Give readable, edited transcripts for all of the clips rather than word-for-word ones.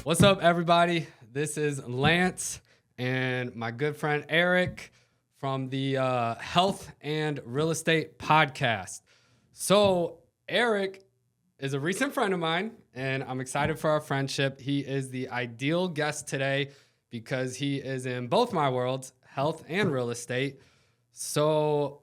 What's up, everybody? This is Lance and my good friend Eric from the Health and Real Estate Podcast. So Eric is a recent friend of mine, and I'm excited for our friendship. He is the ideal guest today because he is in both my worlds, health and real estate. So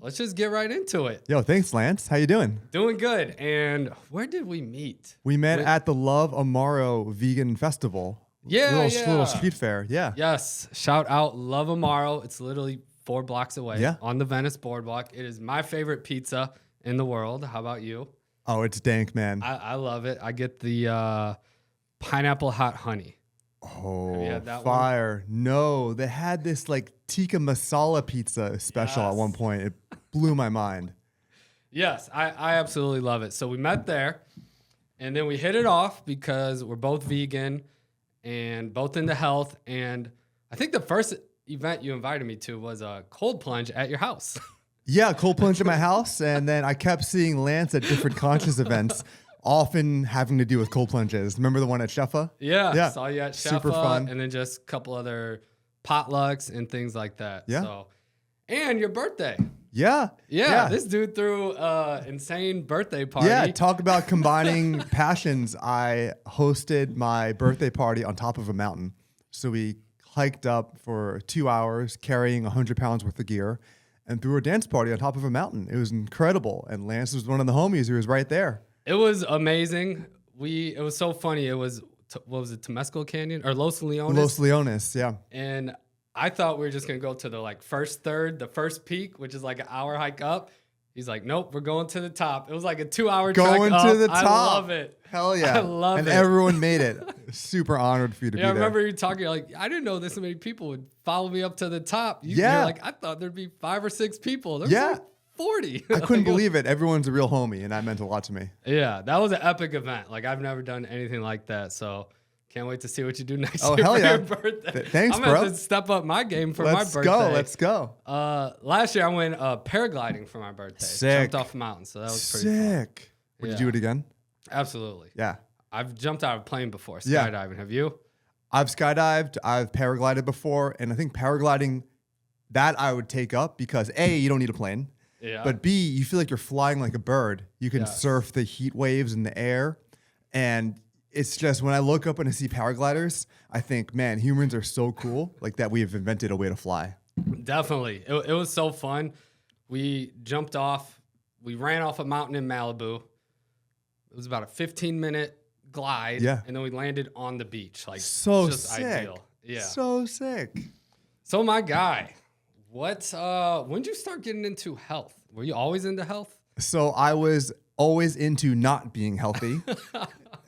let's just get right into it. Yo, thanks, Lance. How you doing? Doing good. And where did we meet? We met at the Love Amaro Vegan Festival. Little street fair. Yeah. Yes. Shout out Love Amaro. It's literally 4 blocks away on the Venice boardwalk. It is my favorite pizza in the world. How about you? Oh, it's dank, man. I love it. I get the pineapple hot honey. Oh, have you had that fire. One? No, they had this like tikka masala pizza special at one point. It blew my mind. Yes, I absolutely love it. So we met there, and then we hit it off because we're both vegan and both into health. And I think the first event you invited me to was a cold plunge at your house. Yeah, cold plunge at my house. And then I kept seeing Lance at different conscious events, often having to do with cold plunges. Remember the one at Sheffa? Yeah. Saw you at Sheffa. Super fun. And then just a couple other potlucks and things like that. Yeah. So, and your birthday. Yeah. This dude threw insane birthday party. Yeah, talk about combining passions. I hosted my birthday party on top of a mountain. So we hiked up for 2 hours carrying 100 pounds worth of gear and threw a dance party on top of a mountain. It was incredible. And Lance was one of the homies who was right there. It was amazing. It was so funny. It was, what was it, Temescal Canyon or Los Leones? Los Leones, yeah. And I thought we were just going to go to the first third, the first peak, which is like an hour hike up. He's like, nope, we're going to the top. It was like a 2-hour trek up. Going to the top. I love it. Hell yeah. I love it. And everyone made it. Super honored for you to be there. I remember you talking like, I didn't know this many people would follow me up to the top. You're like, I thought there'd be 5 or 6 people. There was like 40. I couldn't believe it. Everyone's a real homie, and that meant a lot to me. Yeah, that was an epic event. Like, I've never done anything like that, so can't wait to see what you do next year for your birthday. Thanks, I'm bro. going to step up my game for my birthday. Let's go. Last year, I went paragliding for my birthday. Sick. Jumped off a mountain, so that was pretty fun. Would you do it again? Absolutely. Yeah. I've jumped out of a plane before, skydiving. Have you? I've skydived. I've paraglided before, and I think paragliding, that I would take up because A, you don't need a plane. Yeah. But B, you feel like you're flying like a bird. You can surf the heat waves in the air. And it's just, when I look up and I see paragliders, I think, man, humans are so cool, like that we have invented a way to fly. Definitely. It was so fun. We jumped off. We ran off a mountain in Malibu. It was about a 15-minute glide. Yeah. And then we landed on the beach. Like, so just sick. Ideal. Yeah. So sick. So my guy, when did you start getting into health? Were you always into health? So I was always into not being healthy.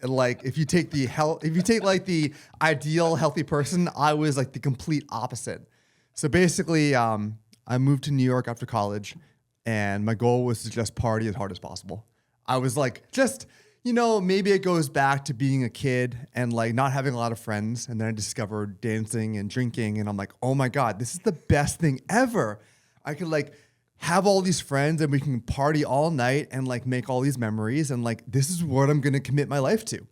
Like if you take like the ideal healthy person, I was like the complete opposite. So basically, I moved to New York after college, and my goal was to just party as hard as possible. I was like, maybe it goes back to being a kid and like not having a lot of friends. And then I discovered dancing and drinking, and I'm like, oh my God, this is the best thing ever. I could like have all these friends and we can party all night and like make all these memories. And like, this is what I'm going to commit my life to,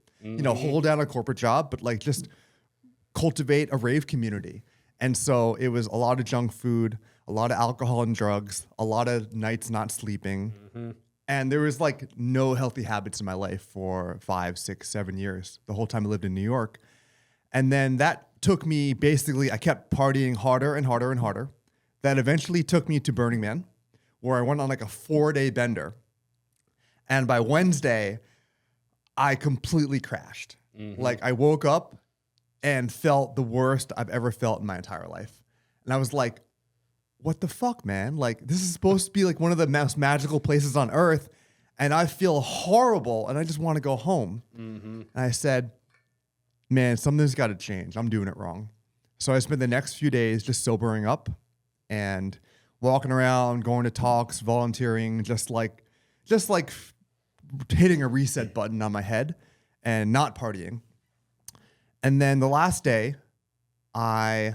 hold down a corporate job, but like just cultivate a rave community. And so it was a lot of junk food, a lot of alcohol and drugs, a lot of nights not sleeping. Mm-hmm. And there was like no healthy habits in my life for 5, 6, 7 years, the whole time I lived in New York. And then that took me, basically, I kept partying harder and harder and harder. That eventually took me to Burning Man, where I went on like a 4-day bender. And by Wednesday, I completely crashed. Mm-hmm. Like I woke up and felt the worst I've ever felt in my entire life. And I was like, what the fuck, man? Like, this is supposed to be like one of the most magical places on earth, and I feel horrible, and I just want to go home. Mm-hmm. And I said, man, something's got to change. I'm doing it wrong. So I spent the next few days just sobering up and walking around, going to talks, volunteering, just like hitting a reset button on my head and not partying. And then the last day, I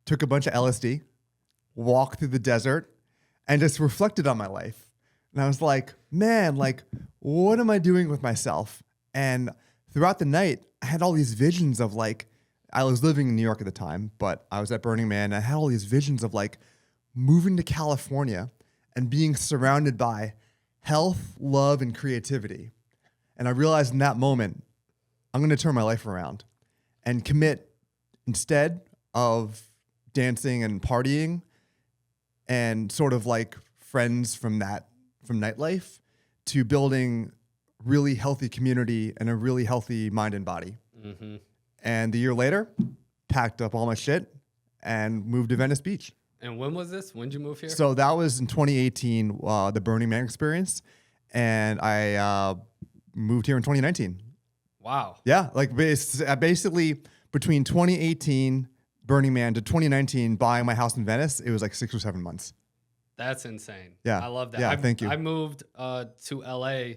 took a bunch of LSD, walked through the desert, and just reflected on my life. And I was like, man, like, what am I doing with myself? And throughout the night, I had all these visions of like, I was living in New York at the time, but I was at Burning Man. And I had all these visions of like moving to California and being surrounded by health, love, and creativity. And I realized in that moment, I'm going to turn my life around and commit instead of dancing and partying and sort of like friends from nightlife to building really healthy community and a really healthy mind and body. Mm-hmm. And the year later, packed up all my shit and moved to Venice Beach. And when was this? When did you move here? So that was in 2018, the Burning Man experience. And I moved here in 2019. Wow. Yeah, like basically between 2018 Burning Man to 2019 buying my house in Venice, it was like 6 or 7 months. That's insane. Yeah. I love that. Yeah, thank you. I moved to LA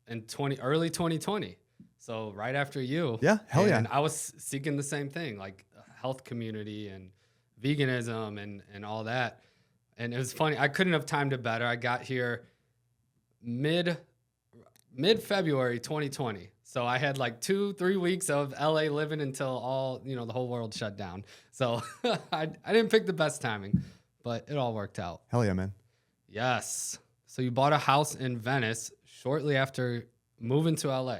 in early 2020. So right after you. Yeah, hell yeah. And I was seeking the same thing, like a health community and veganism and all that. And it was funny. I couldn't have timed it better. I got here mid-February 2020. So I had like 2-3 weeks of LA living until the whole world shut down. So I didn't pick the best timing, but it all worked out. Hell yeah, man. Yes. So you bought a house in Venice shortly after moving to LA.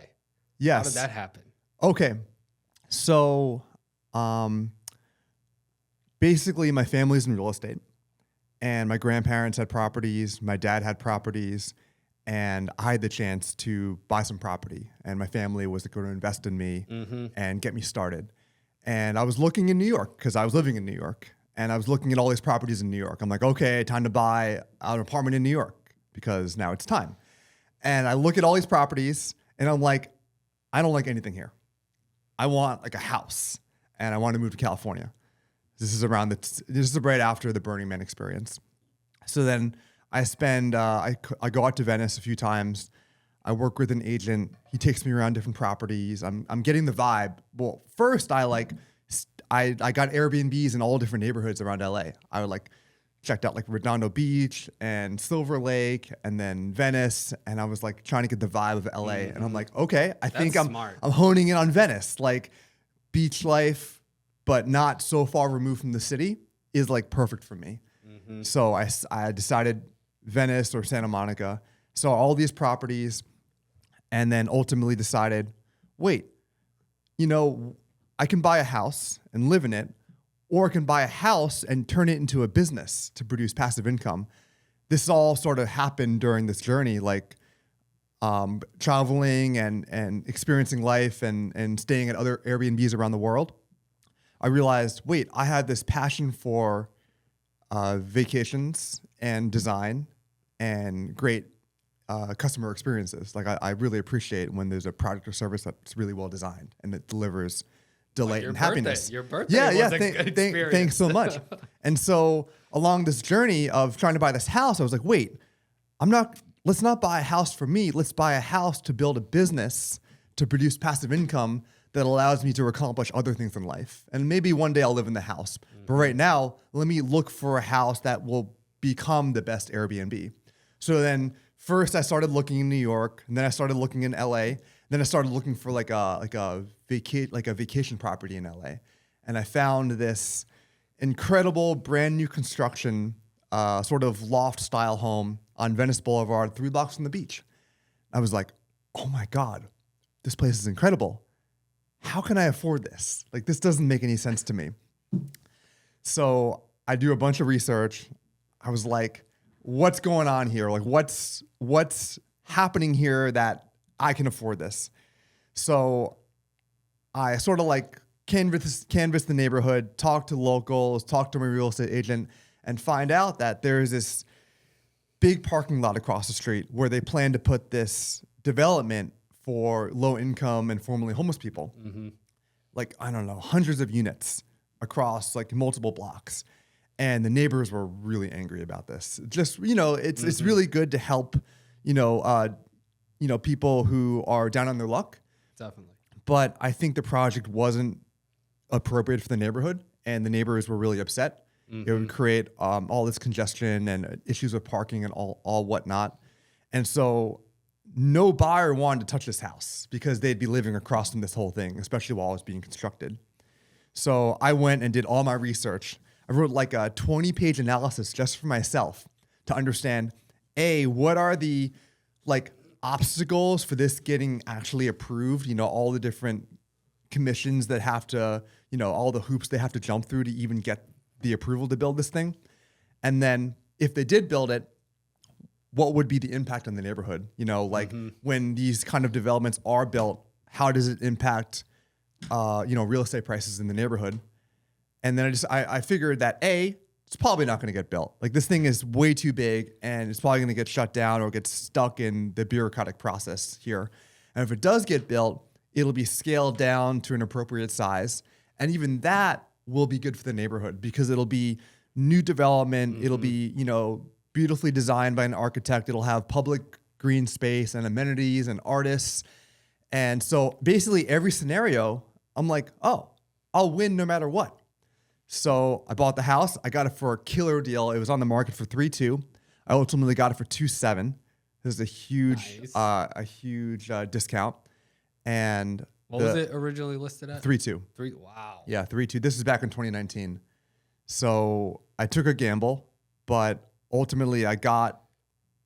Yes. How did that happen? Okay. So basically my family's in real estate and my grandparents had properties, my dad had properties, and I had the chance to buy some property, and my family was going to invest in me and get me started. And I was looking in New York because I was living in New York, and I was looking at all these properties in New York. I'm like, okay, time to buy an apartment in New York because now it's time. And I look at all these properties, and I'm like, I don't like anything here. I want like a house, and I want to move to California. This is right after the Burning Man experience. So then I go out to Venice a few times. I work with an agent. He takes me around different properties. I'm getting the vibe. Well, first I got Airbnbs in all different neighborhoods around LA. I checked out like Redondo Beach and Silver Lake and then Venice. And I was like trying to get the vibe of LA. Mm-hmm. And I'm like, okay, I think I'm honing in on Venice. Like beach life, but not so far removed from the city is like perfect for me. Mm-hmm. So I decided Venice or Santa Monica, saw all these properties, and then ultimately decided, wait, I can buy a house and live in it, or I can buy a house and turn it into a business to produce passive income. This all sort of happened during this journey, like traveling and experiencing life and staying at other Airbnbs around the world. I realized, wait, I had this passion for vacations and design and great customer experiences. Like I really appreciate when there's a product or service that's really well designed and it delivers delight and happiness. Your birthday was a good experience. Thanks so much. And so along this journey of trying to buy this house, I was like, wait, let's not buy a house for me. Let's buy a house to build a business to produce passive income that allows me to accomplish other things in life. And maybe one day I'll live in the house. Mm-hmm. But right now, let me look for a house that will become the best Airbnb. So then first I started looking in New York, and then I started looking in LA. Then I started looking for like a vacation property in LA. And I found this incredible brand new construction, sort of loft style home on Venice Boulevard, 3 blocks from the beach. I was like, oh my God, this place is incredible. How can I afford this? Like, this doesn't make any sense to me. So I do a bunch of research. I was like, what's going on here? Like, what's happening here that I can afford this? So I sort of like canvass the neighborhood, talk to locals, talk to my real estate agent, and find out that there's this big parking lot across the street where they plan to put this development for low income and formerly homeless people. Mm-hmm. Like, I don't know, hundreds of units across like multiple blocks. And the neighbors were really angry about this. Just, it's really good to help, people who are down on their luck. Definitely. But I think the project wasn't appropriate for the neighborhood, and the neighbors were really upset. Mm-hmm. It would create all this congestion and issues with parking and all whatnot. And so no buyer wanted to touch this house because they'd be living across from this whole thing, especially while it was being constructed. So I went and did all my research. I wrote like a 20-page analysis just for myself to understand, A, what are the like obstacles for this getting actually approved? You know, all the different commissions that have to, you know, all the hoops they have to jump through to even get the approval to build this thing. And then if they did build it, what would be the impact on the neighborhood? You know, like when these kind of developments are built, how does it impact, you know, real estate prices in the neighborhood? And then I figured that it's probably not going to get built. Like this thing is way too big and it's probably going to get shut down or get stuck in the bureaucratic process here. And if it does get built, it'll be scaled down to an appropriate size. And even that will be good for the neighborhood because it'll be new development. It'll be, you know, beautifully designed by an architect. It'll have public green space and amenities and artists. And so basically every scenario, I'm like, oh, I'll win no matter what. So I bought the house. I got it for a killer deal. It was on the market for 3.2. I ultimately got it for 2.7. This is a huge discount. And what was it originally listed at? 3.2. Wow. Yeah, 3.2. This is back in 2019. So I took a gamble, but ultimately I got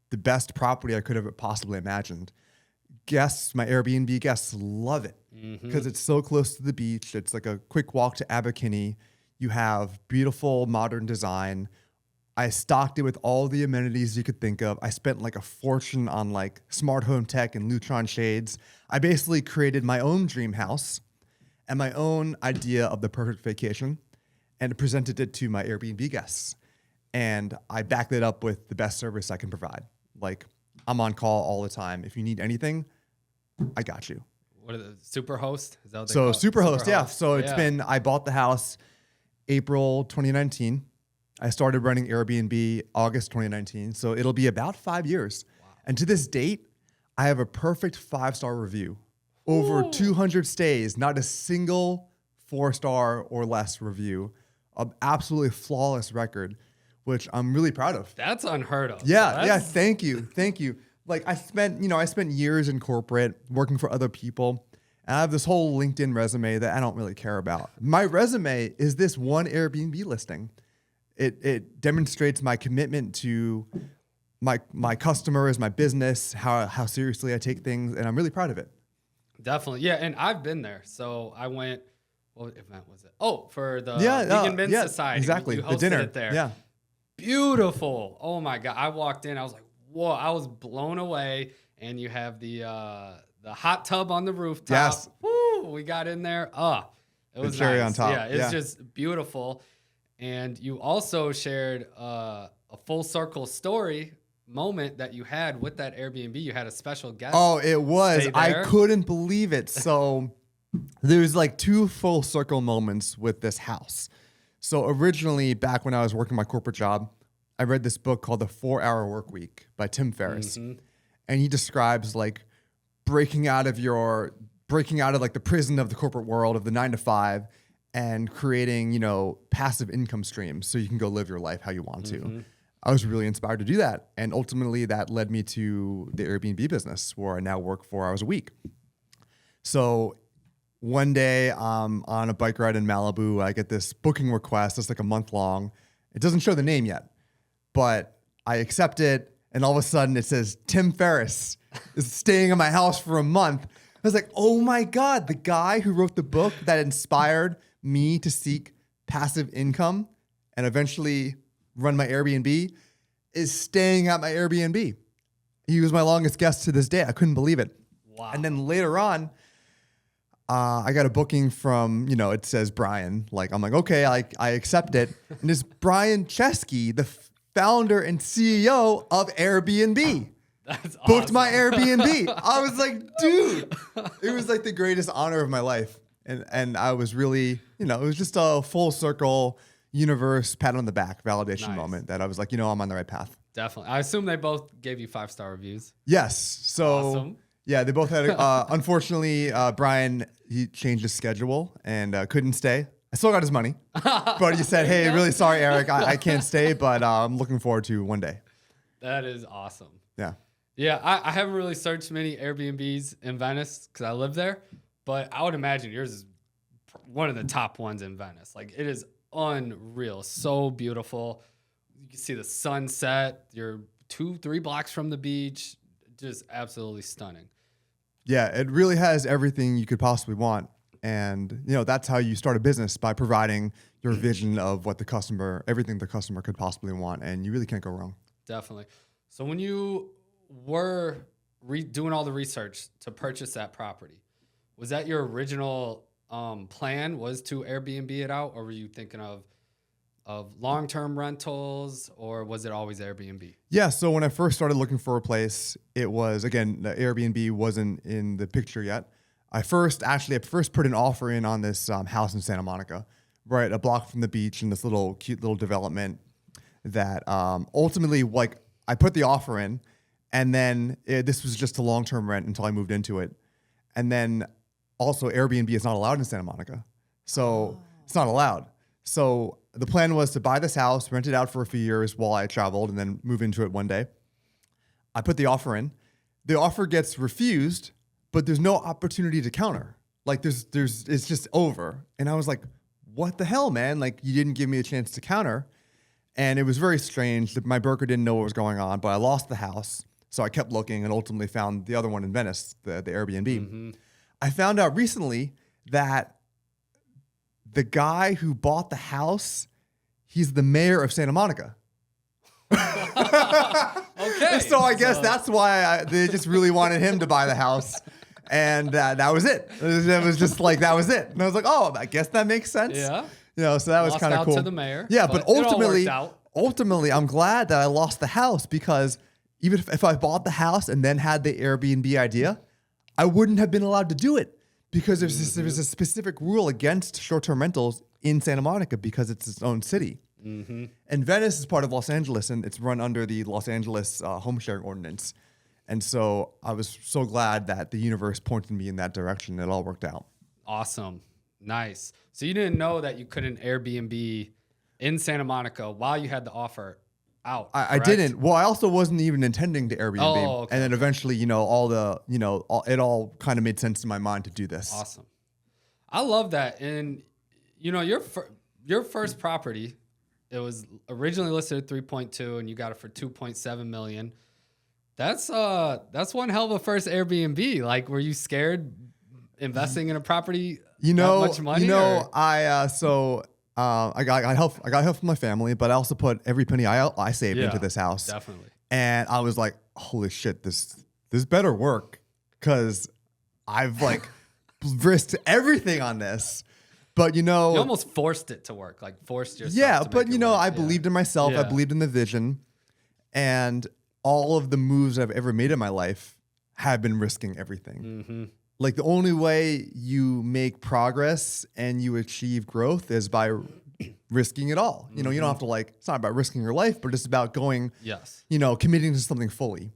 the best property I could have possibly imagined. Guests, my Airbnb guests love it because it's so close to the beach. It's like a quick walk to Abercrombie. You have beautiful modern design. I stocked it with all the amenities you could think of. I spent like a fortune on like smart home tech and Lutron shades. I basically created my own dream house and my own idea of the perfect vacation and presented it to my Airbnb guests. And I backed it up with the best service I can provide. Like I'm on call all the time. If you need anything, I got you. What are the Superhost? Is that what they So call it? Superhost, yeah. So it's been, I bought the house April 2019. I started running Airbnb August 2019. So it'll be about 5 years. Wow. And to this date, I have a perfect 5-star review. Over 200 stays, not a single 4-star or less review. An absolutely flawless record, which I'm really proud of. That's unheard of. Yeah, thank you. Like I spent years in corporate working for other people. And I have this whole LinkedIn resume that I don't really care about. My resume is this one Airbnb listing. It demonstrates my commitment to my customers, my business, how seriously I take things, and I'm really proud of it. Definitely. Yeah, and I've been there. So I went, what event was it? Oh, for the Vegan Men's Society. Exactly. You hosted the dinner. It there. Yeah. Beautiful. Oh my God. I walked in, I was like, whoa, I was blown away. And you have the hot tub on the rooftop. Yes. Woo, we got in there. It was the cherry nice. on top. Yeah, it's just beautiful. And you also shared a full circle story moment that you had with that Airbnb. You had a special guest. Oh, it was. I couldn't believe it. So there's like 2 full circle moments with this house. So originally, back when I was working my corporate job, I read this book called The 4-Hour Workweek by Tim Ferriss. And he describes like breaking out of like the prison of the corporate world of the 9 to 5 and creating, you know, passive income streams so you can go live your life how you want to. I was really inspired to do that. And ultimately that led me to the Airbnb business where I now work 4 hours a week. So one day on a bike ride in Malibu, I get this booking request that's like a month long. It doesn't show the name yet, but I accept it. And all of a sudden it says, Tim Ferriss is staying in my house for a month. I was like, oh my God, the guy who wrote the book that inspired me to seek passive income and eventually run my Airbnb is staying at my Airbnb. He was my longest guest to this day. I couldn't believe it. Wow. And then later on, I got a booking from, you know, it says Brian. Like, I'm like, okay, I accept it. And it's Brian Chesky, the founder and CEO of Airbnb. That's booked awesome. my Airbnb. I was like, dude, it was like the greatest honor of my life. And I was really, you know, it was just a full circle universe, pat on the back, validation moment that I was like, you know, I'm on the right path. Definitely. I assume they both gave you 5-star reviews. Yes. So Awesome. Yeah, they both had, unfortunately, Brian, he changed his schedule and couldn't stay. I still got his money, but he said, hey, really sorry, Eric, I can't stay, but I'm looking forward to one day. That is awesome. Yeah. Yeah, I haven't really searched many Airbnbs in Venice because I live there, but I would imagine yours is one of the top ones in Venice. Like it is unreal, so beautiful. You can see the sunset. You're 2, 3 blocks from the beach. Just absolutely stunning. Yeah, it really has everything you could possibly want. And, that's how you start a business, by providing your vision of what everything the customer could possibly want. And you really can't go wrong. Definitely. So when you were doing all the research to purchase that property, was that your original plan, was to Airbnb it out, or were you thinking of long-term rentals, or was it always Airbnb? Yeah, so when I first started looking for a place, it was, again, the Airbnb wasn't in the picture yet. I first put an offer in on this house in Santa Monica, right, a block from the beach, in this little cute little development that ultimately, like, I put the offer in, and then this was just a long-term rent until I moved into it. And then also Airbnb is not allowed in Santa Monica. So it's not allowed. So the plan was to buy this house, rent it out for a few years while I traveled, and then move into it one day. I put the offer in. The offer gets refused, but there's no opportunity to counter. Like it's just over. And I was like, what the hell, man? Like, you didn't give me a chance to counter. And it was very strange. My broker didn't know what was going on, but I lost the house. So I kept looking and ultimately found the other one in Venice, the Airbnb. Mm-hmm. I found out recently that the guy who bought the house, he's the mayor of Santa Monica. Okay. So I guess that's why they just really wanted him to buy the house. And that was it. It was just like, that was it. And I was like, oh, I guess that makes sense. Yeah. So that was kind of cool. To the mayor. Yeah, but ultimately, I'm glad that I lost the house, because even if I bought the house and then had the Airbnb idea, I wouldn't have been allowed to do it, because there's a specific rule against short-term rentals in Santa Monica because it's its own city. Mm-hmm. And Venice is part of Los Angeles, and it's run under the Los Angeles home sharing ordinance. And so I was so glad that the universe pointed me in that direction. It all worked out. Awesome. Nice. So you didn't know that you couldn't Airbnb in Santa Monica while you had the offer out? I didn't. Well, I also wasn't even intending to Airbnb. Oh, okay. And then eventually, it all kind of made sense in my mind to do this. Awesome. I love that. And, your first property, it was originally listed at 3.2 and you got it for 2.7 million. That's one hell of a first Airbnb. Like, were you scared investing in a property? That much money? I got help from my family, but I also put every penny I saved into this house. Definitely. And I was like, holy shit, this better work, because I've risked everything on this. But you almost forced it to work, forced yourself. Yeah, but I believed in myself. I believed in the vision, and all of the moves I've ever made in my life have been risking everything. Mm-hmm. Like, the only way you make progress and you achieve growth is by risking it all. You don't have to it's not about risking your life, but it's about going, committing to something fully.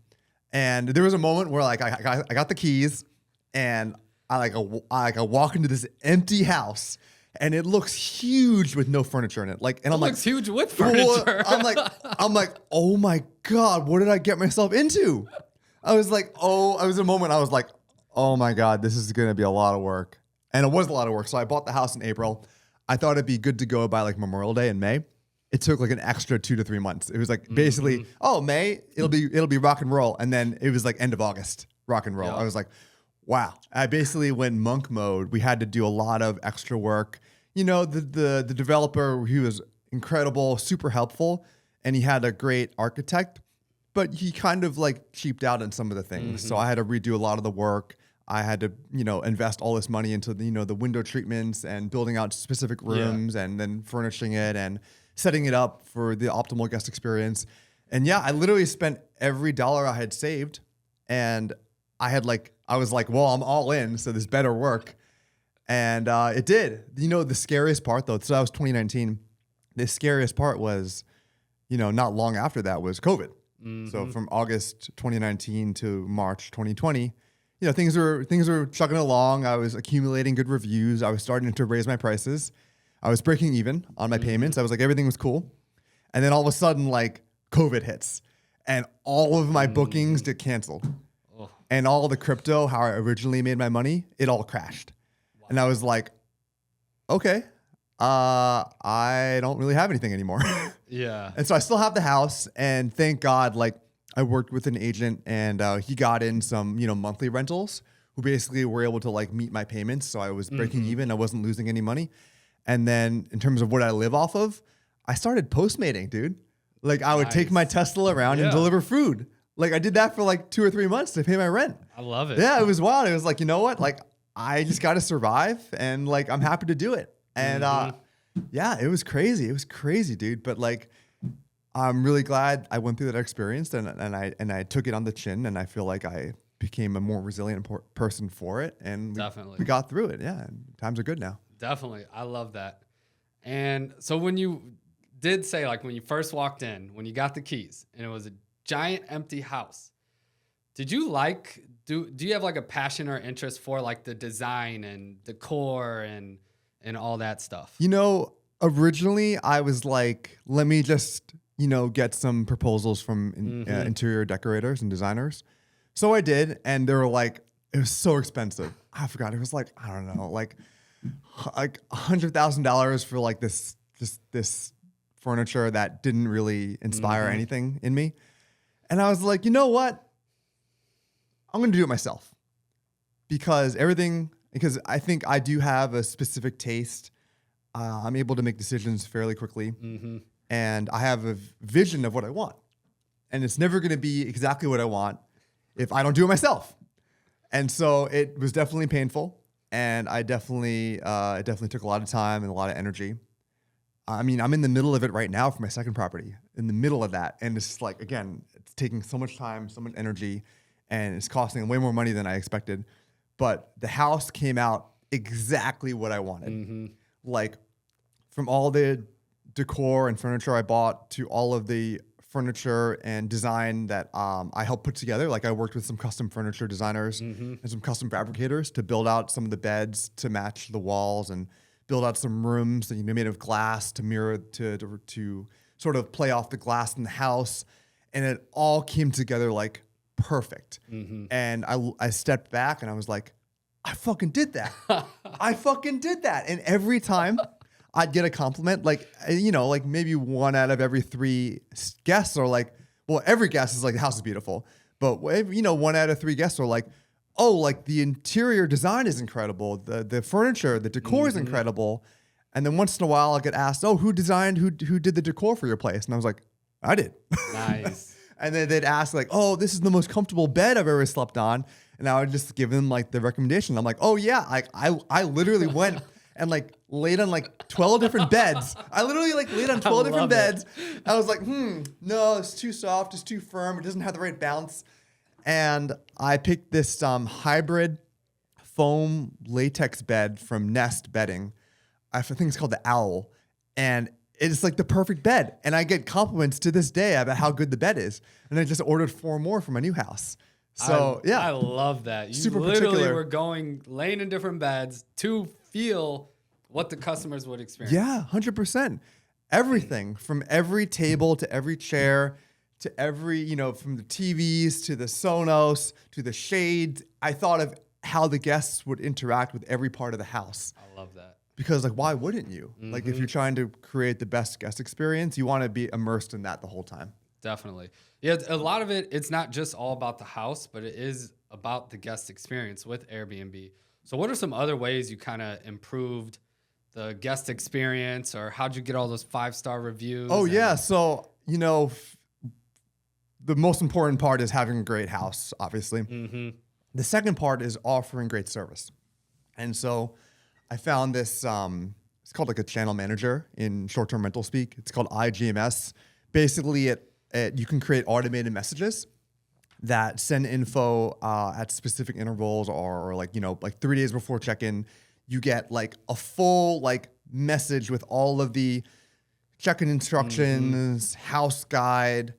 And there was a moment where I got the keys, and I walk into this empty house, and it looks huge with no furniture in it. And I'm looks huge with furniture. I'm like, oh my God, what did I get myself into? I was a moment I was like, oh my God, this is going to be a lot of work. And it was a lot of work. So I bought the house in April. I thought it'd be good to go by Memorial Day in May. It took an extra 2 to 3 months. It was basically, May, it'll be rock and roll. And then it was end of August, rock and roll. Yep. I was like, wow. I basically went monk mode. We had to do a lot of extra work. The developer, he was incredible, super helpful, and he had a great architect, but he kind of cheaped out on some of the things. Mm-hmm. So I had to redo a lot of the work. I had to, invest all this money into the window treatments and building out specific rooms and then furnishing it and setting it up for the optimal guest experience. And I literally spent every dollar I had saved, and I was like, well, I'm all in, so this better work. And it did. The scariest part, though, so that was 2019. The scariest part was, not long after that was COVID. Mm-hmm. So from August 2019 to March 2020, things were chugging along. I was accumulating good reviews. I was starting to raise my prices. I was breaking even on my payments. I was everything was cool. And then all of a sudden, COVID hits. and all of my bookings get canceled. Oh. And all the crypto, how I originally made my money, it all crashed. Wow. And I was like, okay, I don't really have anything anymore. Yeah. And so I still have the house, and thank God, like I worked with an agent, and he got in some, monthly rentals who basically were able to like meet my payments. So I was breaking even. I wasn't losing any money. And then in terms of what I live off of, I started Postmating, dude. Like I would take my Tesla around and deliver food. Like I did that for like 2 or 3 months to pay my rent. I love it. Yeah, it was wild. It was like, you know what? Like I just got to survive, and like I'm happy to do it. And yeah, it was crazy. It was crazy, dude. But like, I'm really glad I went through that experience, and I took it on the chin, and I feel like I became a more resilient person for it, and we got through it. Yeah, and times are good now. Definitely, I love that. And so when you did say, like, when you first walked in, when you got the keys, and it was a giant empty house, did you do you have like a passion or interest for like the design and decor and all that stuff? Originally I was like, let me just get some proposals from interior decorators and designers. So I did, and they were like, it was so expensive. I forgot. It was like, I don't know, like $100,000 for like this furniture that didn't really inspire anything in me. And I was like, you know what? I'm going to do it myself because I think I do have a specific taste. I'm able to make decisions fairly quickly. And I have a vision of what I want. And it's never going to be exactly what I want if I don't do it myself. And so it was definitely painful. And it definitely took a lot of time and a lot of energy. I mean, I'm in the middle of it right now for my second property, in the middle of that. And it's like, again, it's taking so much time, so much energy, and it's costing way more money than I expected. But the house came out exactly what I wanted. Like from all the decor and furniture I bought to all of the furniture and design that I helped put together. Like I worked with some custom furniture designers and some custom fabricators to build out some of the beds to match the walls and build out some rooms that made of glass to mirror to sort of play off the glass in the house. And it all came together like perfect. And I stepped back and I was like, I fucking did that. I fucking did that. And every time I'd get a compliment, like, like maybe 1 out of every 3 guests are like, well, every guest is like, the house is beautiful. But, 1 out of 3 guests are like, oh, like the interior design is incredible. The furniture, the decor is incredible. And then once in a while I'll get asked, oh, who did the decor for your place? And I was like, I did. Nice. And then they'd ask like, oh, this is the most comfortable bed I've ever slept on. And I would just give them like the recommendation. I'm like, oh yeah, like I literally went and like laid on like 12 different beds. I literally like laid on 12 different beds. I was like, no, it's too soft, it's too firm, it doesn't have the right bounce. And I picked this hybrid foam latex bed from Nest Bedding. I think it's called the Owl. And it's like the perfect bed. And I get compliments to this day about how good the bed is. And I just ordered 4 more for my new house. So yeah. I love that. You super literally particular. were laying in different beds to feel what the customers would experience. Yeah, 100%. Everything from every table to every chair to every, from the TVs to the Sonos to the shades. I thought of how the guests would interact with every part of the house. I love that. Because like, why wouldn't you? Like if you're trying to create the best guest experience, you want to be immersed in that the whole time. Definitely. Yeah, a lot of it's not just all about the house, but it is about the guest experience with Airbnb. So what are some other ways you kind of improved the guest experience, or how'd you get all those 5-star reviews? Oh, yeah. So, the most important part is having a great house, obviously. The second part is offering great service. And so I found this, it's called like a channel manager in short-term rental speak. It's called IGMS. Basically, you can create automated messages that send info at specific intervals or like 3 days before check-in. You get like a full like message with all of the check-in instructions, house guide,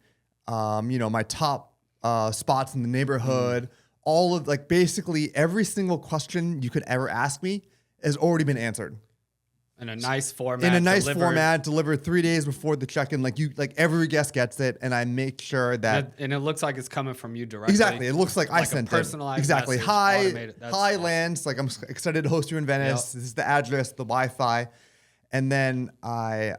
my top spots in the neighborhood, all of like basically every single question you could ever ask me has already been answered. In a nice format. In a nice delivered. format, delivered 3 days before the check-in. Like every guest gets it, and I make sure that And it looks like it's coming from you directly. exactly. It looks like I sent it. Personalized Exactly. message, Hi, automated. That's hi, awesome. Lance. Like I'm excited to host you in Venice. This is the address, the Wi-Fi, and then I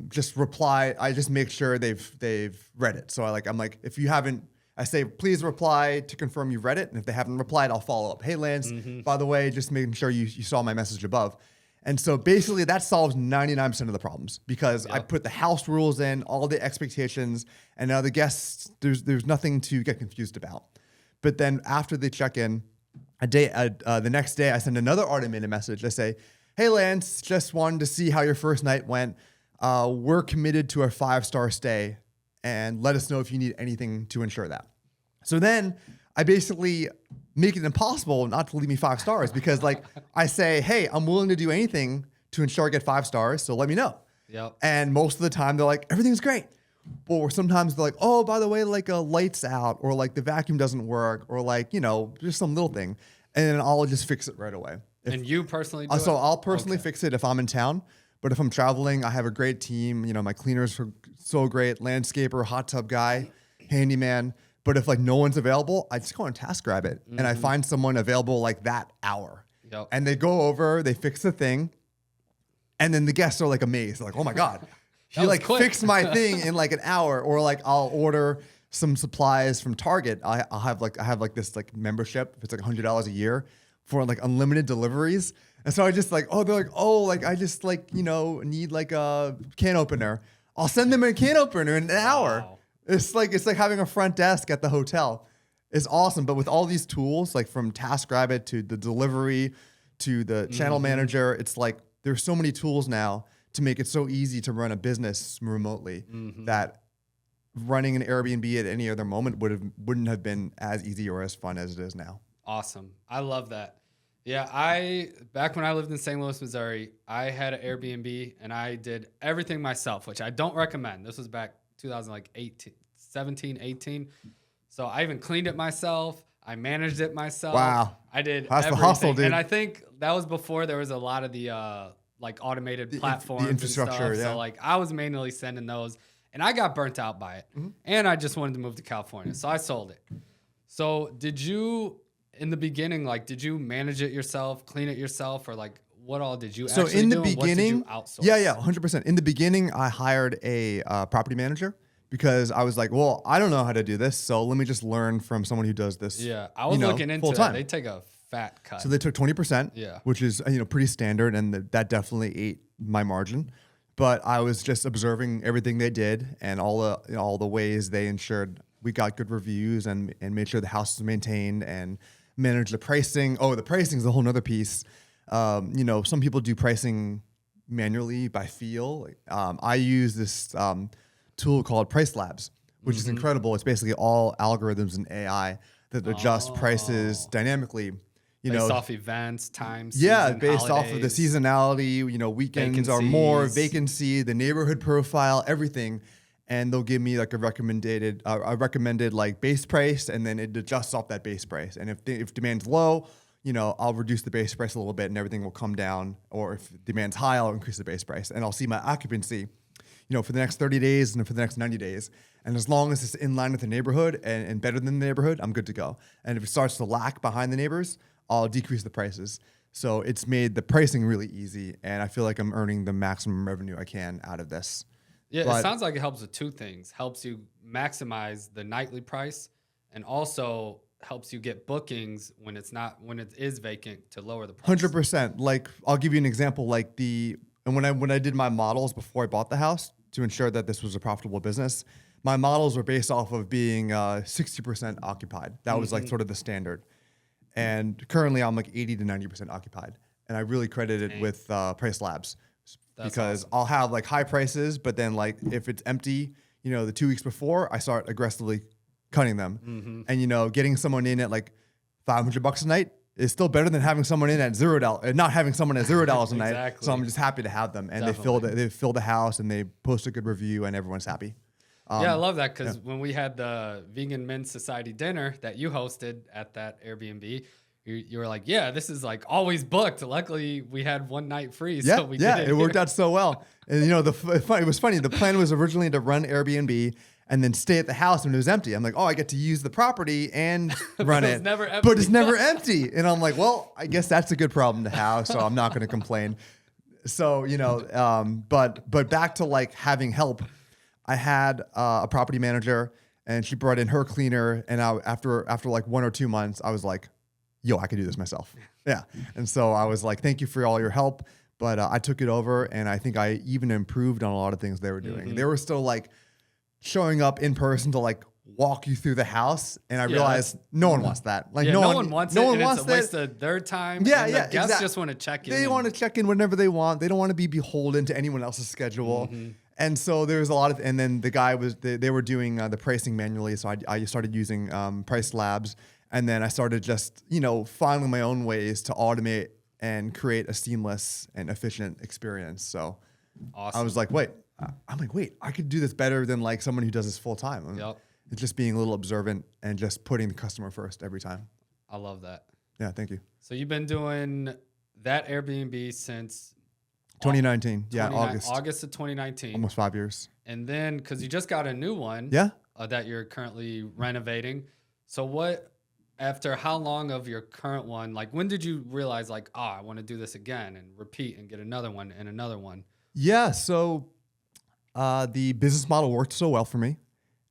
just reply. I just make sure they've read it. So I'm like, if you haven't. I say, please reply to confirm you've read it. And if they haven't replied, I'll follow up. Hey, Lance, by the way, just making sure you saw my message above. And so basically that solves 99% of the problems because I put the house rules in, all the expectations, and now the guests, there's nothing to get confused about. But then after they check in, the next day, I send another automated message. I say, hey, Lance, just wanted to see how your first night went. We're committed to a 5-star stay. And let us know if you need anything to ensure that. So then I basically make it impossible not to leave me 5 stars because I say, hey, I'm willing to do anything to ensure I get 5 stars. So let me know. Yep. And most of the time they're like, everything's great. Or sometimes they're like, oh, by the way, a light's out or the vacuum doesn't work or just some little thing. And then I'll just fix it right away. And you personally do So it? I'll personally fix it if I'm in town. But if I'm traveling, I have a great team. My cleaners are so great, landscaper, hot tub guy, handyman. But if no one's available, I just go on TaskRabbit it, and I find someone available that hour. Yep. And they go over, they fix the thing, and then the guests are amazed. They're like, oh my God, she fixed my thing in an hour. Or I'll order some supplies from Target. I have this membership. It's $100 a year for unlimited deliveries. And so I just they're I just need a can opener. I'll send them a can opener in an hour. Wow. It's like having a front desk at the hotel. It's awesome. But with all these tools, from TaskRabbit to the delivery to the channel manager, it's there's so many tools now to make it so easy to run a business remotely that running an Airbnb at any other moment wouldn't have been as easy or as fun as it is now. Awesome. I love that. Yeah, back when I lived in St. Louis, Missouri, I had an Airbnb and I did everything myself, which I don't recommend. This was back 17, 18. So I even cleaned it myself. I managed it myself. Wow. I did That's everything. the hustle, dude. And I think that was before there was a lot of the automated platforms the infrastructure, and stuff. yeah. So I was manually sending those and I got burnt out by it. And I just wanted to move to California. So I sold it. So did you... in the beginning, did you manage it yourself, clean it yourself, or what all did you actually do? So in the beginning, what did you outsource? yeah, 100%. In the beginning, I hired a property manager because I was well, I don't know how to do this, so let me just learn from someone who does this. Yeah, I was looking into full-time. that. They take a fat cut. So they took 20%, Yeah. which is pretty standard, and that definitely ate my margin. But I was just observing everything they did and all the ways they ensured we got good reviews and made sure the house was maintained and manage the pricing. Oh, the pricing is a whole nother piece. Some people do pricing manually by feel. I use this tool called Price Labs, which is incredible. It's basically all algorithms and AI that adjust prices dynamically. Based off events, times. Yeah, based off of the seasonality. Weekends are more vacancy, the neighborhood profile, everything. And they'll give me a recommended base price, and then it adjusts off that base price. And if demand's low, I'll reduce the base price a little bit, and everything will come down. Or if demand's high, I'll increase the base price, and I'll see my occupancy, for the next 30 days and for the next 90 days. And as long as it's in line with the neighborhood and better than the neighborhood, I'm good to go. And if it starts to lack behind the neighbors, I'll decrease the prices. So it's made the pricing really easy, and I feel like I'm earning the maximum revenue I can out of this. Yeah, it sounds like it helps with two things. Helps you maximize the nightly price and also helps you get bookings when it is vacant to lower the price. 100%. I'll give you an example. When I did my models before I bought the house to ensure that this was a profitable business, my models were based off of being 60% occupied. That was sort of the standard. And currently I'm 80 to 90% occupied. And I really credit it with Price Labs. Because awesome. I'll have high prices, but then if it's empty, the 2 weeks before, I start aggressively cutting them. And getting someone in at $500 a night is still better than having someone in at $0 and not having someone at $0 a night. Exactly. So I'm just happy to have them, and Definitely. they fill the house and they post a good review, and everyone's happy. Yeah, I love that because when we had the Vegan Men's Society dinner that you hosted at that Airbnb, you were like, yeah, this is like always booked. Luckily, we had one night free, Yeah, so we yeah, did it worked out so well. And it was funny. The plan was originally to run Airbnb and then stay at the house when it was empty. I'm like, oh, I get to use the property and run it, never empty. but it's never empty. And I'm like, well, I guess that's a good problem to have. So I'm not going to complain. So but back to like having help. I had a property manager, and she brought in her cleaner. And after like 1 or 2 months, I was like, yo, I could do this myself. Yeah. And so I was like, thank you for all your help. But I took it over, and I think I even improved on a lot of things they were doing. Mm-hmm. They were still like showing up in person to like walk you through the house. And I realized no one wants that. Like no one wants it. No one wants it's a waste of their time. Yeah, and yeah. The guests just want to check in. They want to check in whenever they want. They don't want to be beholden to anyone else's schedule. Mm-hmm. And so there was a lot of, and then the guy they were doing the pricing manually. So I started using Price Labs. And then I started just, finding my own ways to automate and create a seamless and efficient experience. So awesome. I was like, wait, I could do this better than like someone who does this full time. Yep. It's just being a little observant and just putting the customer first every time. I love that. Yeah, thank you. So you've been doing that Airbnb since 2019. Yeah, August of 2019. Almost 5 years. And then, because you just got a new one. Yeah. That you're currently renovating. So after how long of your current one, like when did you realize like, I want to do this again and repeat and get another one and another one? Yeah. So the business model worked so well for me.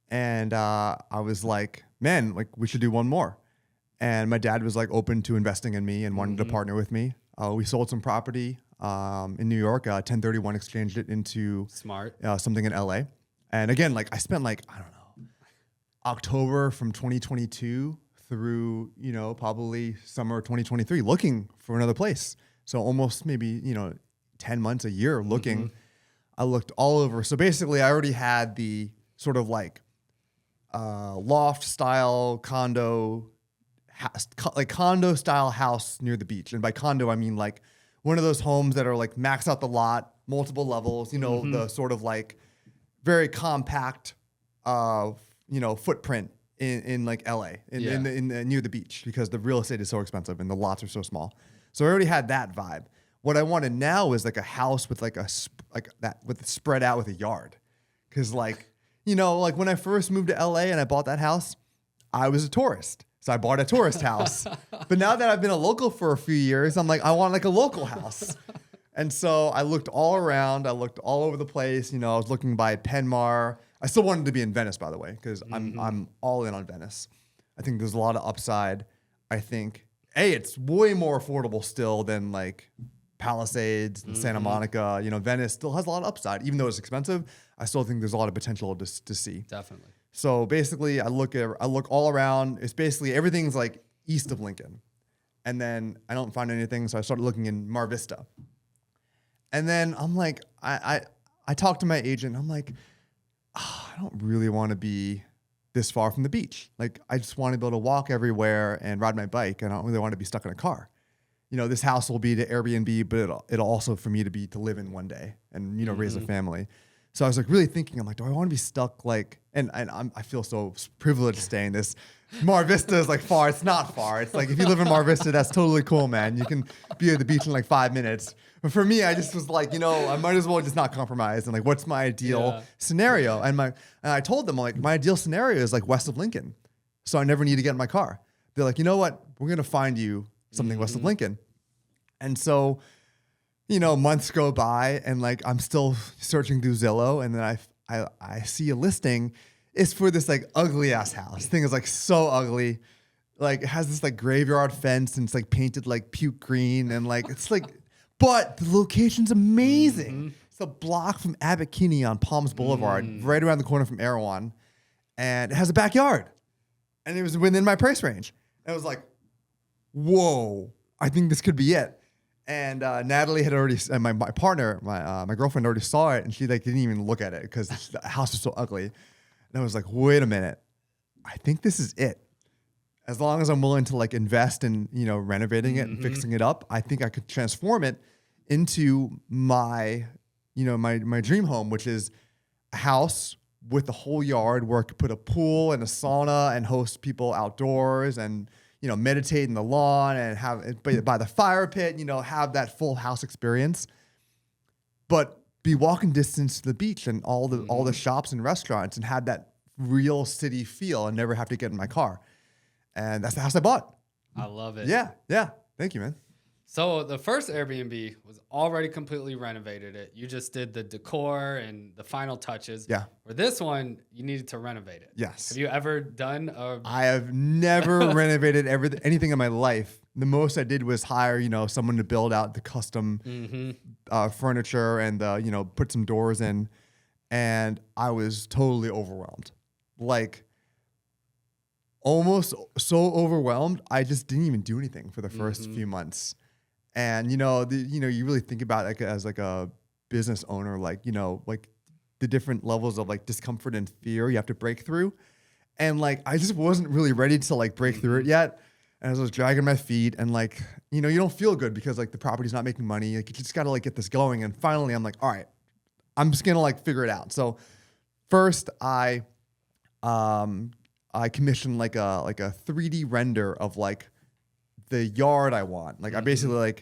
And I was like, man, like we should do one more. And my dad was like open to investing in me and wanted to partner with me. We sold some property in New York, 1031 exchanged it into smart something in LA. And again, like I spent like, I don't know, October from 2022 through, probably summer 2023 looking for another place. So almost maybe, 10 months, a year looking. Mm-hmm. I looked all over. So basically I already had the sort of like loft style condo, like condo style house near the beach. And by condo, I mean like one of those homes that are like max out the lot, multiple levels, the sort of like very compact, footprint in like LA, in near the beach, because the real estate is so expensive and the lots are so small. So I already had that vibe. What I wanted now is like a house with like with spread out with a yard. Cause like, like when I first moved to LA and I bought that house, I was a tourist. So I bought a tourist house. But now that I've been a local for a few years, I'm like, I want like a local house. And so I looked all around. I looked all over the place. I was looking by Penmar. I still wanted to be in Venice, by the way, because I'm all in on Venice. I think there's a lot of upside. I think, it's way more affordable still than like Palisades and Santa Monica. Venice still has a lot of upside. Even though it's expensive, I still think there's a lot of potential to see. Definitely. So basically, I look all around. It's basically everything's like east of Lincoln. And then I don't find anything, so I started looking in Mar Vista. And then I'm like, I talked to my agent. I'm like, I don't really want to be this far from the beach. Like, I just want to be able to walk everywhere and ride my bike. And I don't really want to be stuck in a car. This house will be to Airbnb, but it'll also for me to live in one day and, raise a family. So I was like really thinking, I'm like, do I want to be stuck like, and I feel so privileged staying this. Mar Vista is like far. It's not far. It's like if you live in Mar Vista, that's totally cool, man. You can be at the beach in like 5 minutes. But for me, I just was like, I might as well just not compromise. And like, what's my ideal scenario? And I told them, like, my ideal scenario is like west of Lincoln. So I never need to get in my car. They're like, you know what? We're going to find you something west of Lincoln. And so, months go by and like, I'm still searching through Zillow. And then I see a listing. It's for this like ugly ass house. Thing is like so ugly. Like it has this like graveyard fence and it's like painted like puke green. And like, it's like, but the location's amazing. It's a block from Abbot Kinney on Palms Boulevard, right around the corner from Erewhon. And it has a backyard. And it was within my price range. And I was like, whoa, I think this could be it. And Natalie had already, and my partner, my girlfriend already saw it, and she like didn't even look at it because the house was so ugly. And I was like, wait a minute, I think this is it. As long as I'm willing to like invest in renovating it and fixing it up, I think I could transform it into my my dream home, which is a house with a whole yard where I could put a pool and a sauna and host people outdoors and meditate in the lawn and have by the fire pit, have that full house experience, but be walking distance to the beach and all the shops and restaurants and have that real city feel and never have to get in my car. And that's the house I bought. I love it. Yeah. Thank you, man. So the first Airbnb was already completely renovated it. You just did the decor and the final touches. Yeah. For this one, you needed to renovate it. Yes. Have you ever done I have never renovated anything in my life. The most I did was hire, someone to build out the custom furniture and, put some doors in. And I was totally overwhelmed. Like, almost so overwhelmed, I just didn't even do anything for the first few months. And, you really think about it as like a business owner, like the different levels of like discomfort and fear you have to break through. And like, I just wasn't really ready to like break through it yet. And as I was dragging my feet and like, you don't feel good because like the property's not making money. Like you just got to like get this going. And finally I'm like, all right, I'm just going to like figure it out. So first I commissioned like a 3D render of like the yard I want. Like I basically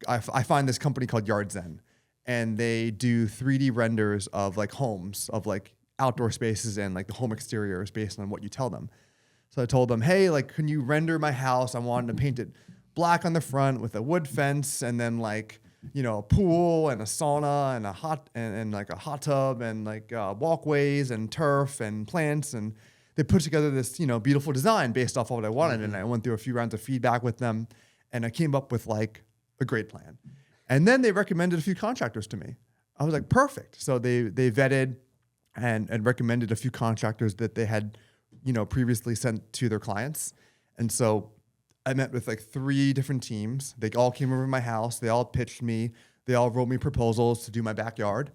I find this company called Yard Zen, and they do 3D renders of like homes, of like outdoor spaces and like the home exteriors based on what you tell them. So I told them, hey, like, can you render my house? I wanted to paint it black on the front with a wood fence and then like, a pool and a sauna and like a hot tub and like walkways and turf and plants. And they put together this, beautiful design based off of what I wanted. And I went through a few rounds of feedback with them and I came up with like a great plan. And then they recommended a few contractors to me. I was like, perfect. So they vetted and recommended a few contractors that they had, previously sent to their clients. And so I met with like 3 different teams. They all came over to my house. They all pitched me. They all wrote me proposals to do my backyard.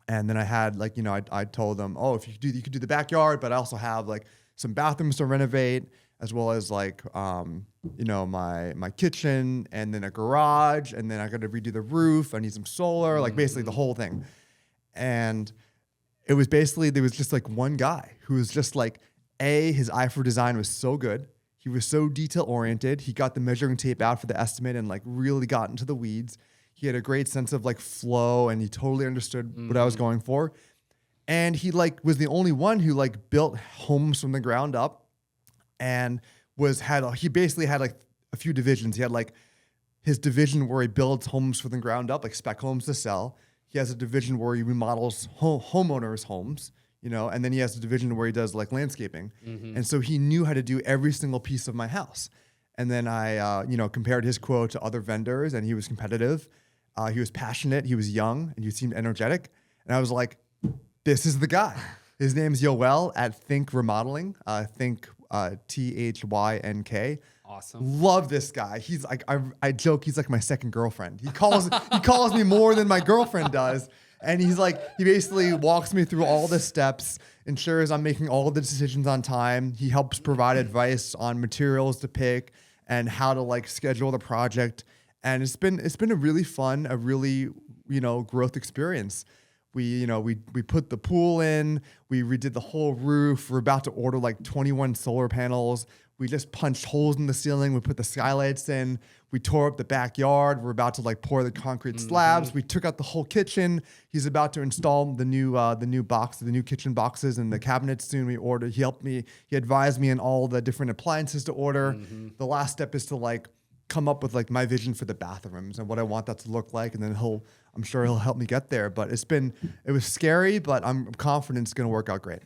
And then I had like, I told them, oh, if you could do the backyard, but I also have like some bathrooms to renovate, as well as like, my kitchen and then a garage. And then I got to redo the roof. I need some solar, like basically the whole thing. And it was basically, there was just like one guy who was just like, his eye for design was so good. He was so detail oriented. He got the measuring tape out for the estimate and like really got into the weeds. He had a great sense of like flow and he totally understood what I was going for. And he like was the only one who like built homes from the ground up and he basically had like a few divisions. He had like his division where he builds homes from the ground up, like spec homes to sell. He has a division where he remodels homeowners' homes, and then he has a division where he does like landscaping. And so he knew how to do every single piece of my house. And then I, compared his quote to other vendors and he was competitive. He was passionate. He was young and he seemed energetic. And I was like, this is the guy. His name's Yoel at Think Remodeling. Think THYNK. Awesome. Love this guy. He's like, I joke, he's like my second girlfriend. He calls me more than my girlfriend does. And he basically walks me through all the steps, ensures I'm making all the decisions on time. He helps provide advice on materials to pick and how to like schedule the project. And it's been a really fun, a really, growth experience. We put the pool in, we redid the whole roof. We're about to order like 21 solar panels. We just punched holes in the ceiling. We put the skylights in. We tore up the backyard. We're about to like pour the concrete slabs. We took out the whole kitchen. He's about to install the new kitchen boxes and the cabinets soon. He helped me. He advised me on all the different appliances to order. The last step is to like come up with like my vision for the bathrooms and what I want that to look like. And then I'm sure he'll help me get there. But it was scary, but I'm confident it's going to work out great.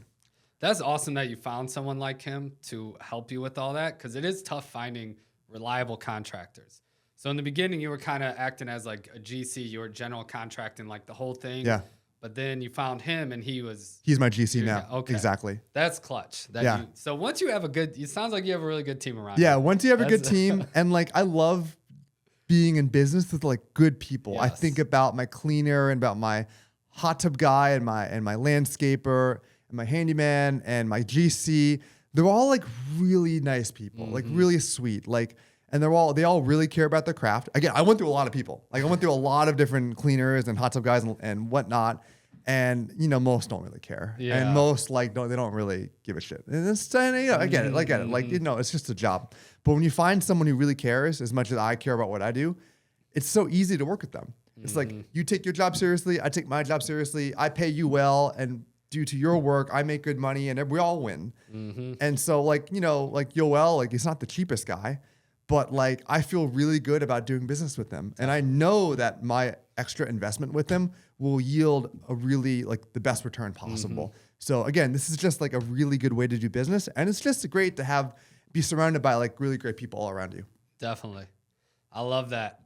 That's awesome that you found someone like him to help you with all that, because it is tough finding reliable contractors. So in the beginning, you were kind of acting as like a GC, you were general contracting like the whole thing. Yeah. But then you found him and he's my GC now. Okay. Exactly. That's clutch. So once you have it sounds like you have a really good team around you. Once you have a good team, and like I love being in business with like good people. Yes. I think about my cleaner and about my hot tub guy and my landscaper and my handyman and my GC. They're all like really nice people, like really sweet. Like, and they all really care about their craft. Again, I went through a lot of people. Like I went through a lot of different cleaners and hot tub guys and whatnot. And most don't really care. Yeah. And most they don't really give a shit. And I get it. Like, it's just a job. But when you find someone who really cares as much as I care about what I do, it's so easy to work with them. It's like, you take your job seriously, I take my job seriously, I pay you well, and due to your work, I make good money, and we all win. And so, like, you know, like Yoel, like, he's not the cheapest guy, but like, I feel really good about doing business with him. And I know that my extra investment with him will yield a really, like, the best return possible. So again, this is just like a really good way to do business. And it's just great to be surrounded by like really great people all around you. Definitely. I love that.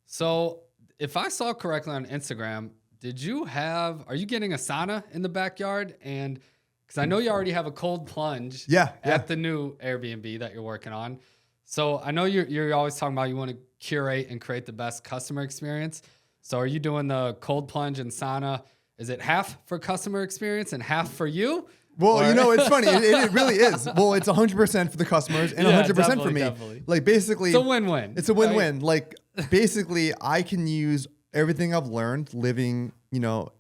So if I saw correctly on Instagram, are you getting a sauna in the backyard? And because I know you already have a cold plunge at the new Airbnb that you're working on. So I know you're always talking about you want to curate and create the best customer experience. So are you doing the cold plunge and sauna? Is it half for customer experience and half for you? Well, you know, it's funny. It really is. Well, it's 100% for the customers and 100% for me. Definitely. Like, basically, it's a win-win. It's a win-win. Right? Like, basically, I can use everything I've learned living, you know,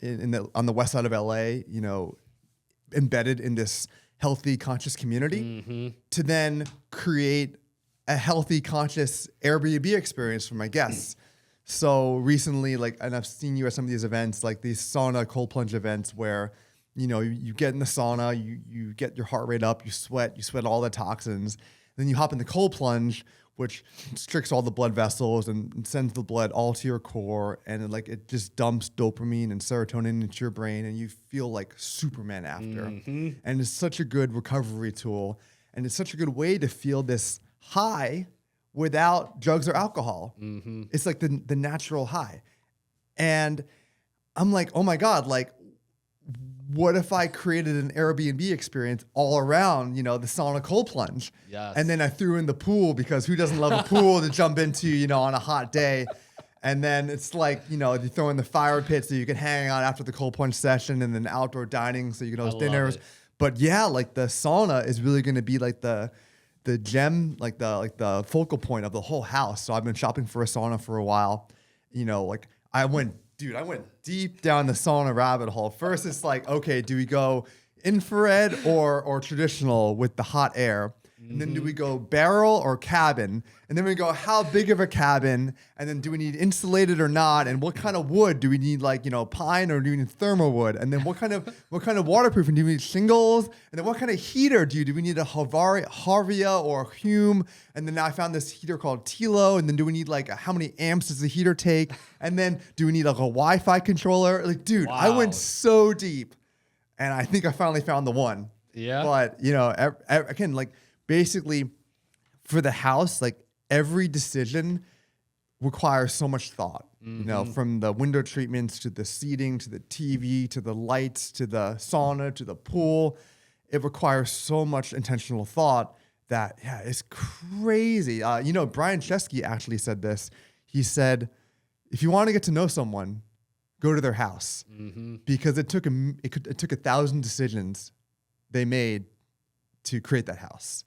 on the west side of LA, you know, embedded in this healthy, conscious community to then create a healthy, conscious Airbnb experience for my guests. So recently, like, and I've seen you at some of these events, like these sauna cold plunge events where, you know, you get in the sauna, you get your heart rate up, you sweat all the toxins. Then you hop in the cold plunge, which constricts all the blood vessels and sends the blood all to your core. And it just dumps dopamine and serotonin into your brain. And you feel like Superman after. And it's such a good recovery tool. And it's such a good way to feel this high without drugs or alcohol. It's like the natural high. And I'm like, oh my God, like, what if I created an Airbnb experience all around, you know, the sauna cold plunge? Yes. And then I threw in the pool, because who doesn't love a pool to jump into, you know, on a hot day? And then it's like, you know, you throw in the fire pit so you can hang out after the cold plunge session, and then outdoor dining so you can host dinners. But yeah, like the sauna is really going to be like the gem, like the focal point of the whole house. So I've been shopping for a sauna for a while. You know, like I went deep down the sauna rabbit hole. First, it's like, okay, do we go infrared or traditional with the hot air? And then do we go barrel or cabin? And then we go, how big of a cabin? And then do we need insulated or not? And what kind of wood do we need? Like, you know, pine, or do we need thermal wood? And then what kind of waterproofing? Do we need shingles? And then what kind of heater do we need? A Harvia or a Hume? And then I found this heater called Tilo. And then do we need like how many amps does the heater take? And then do we need like a Wi-Fi controller? Like, dude, I went so deep, and I think I finally found the one. Yeah. But you know, again, like, basically, for the house, like, every decision requires so much thought. You know, from the window treatments to the seating to the TV to the lights to the sauna to the pool. It requires so much intentional thought that, yeah, it's crazy. You know, Brian Chesky actually said this. He said, if you want to get to know someone, go to their house, because it took 1,000 decisions they made to create that house.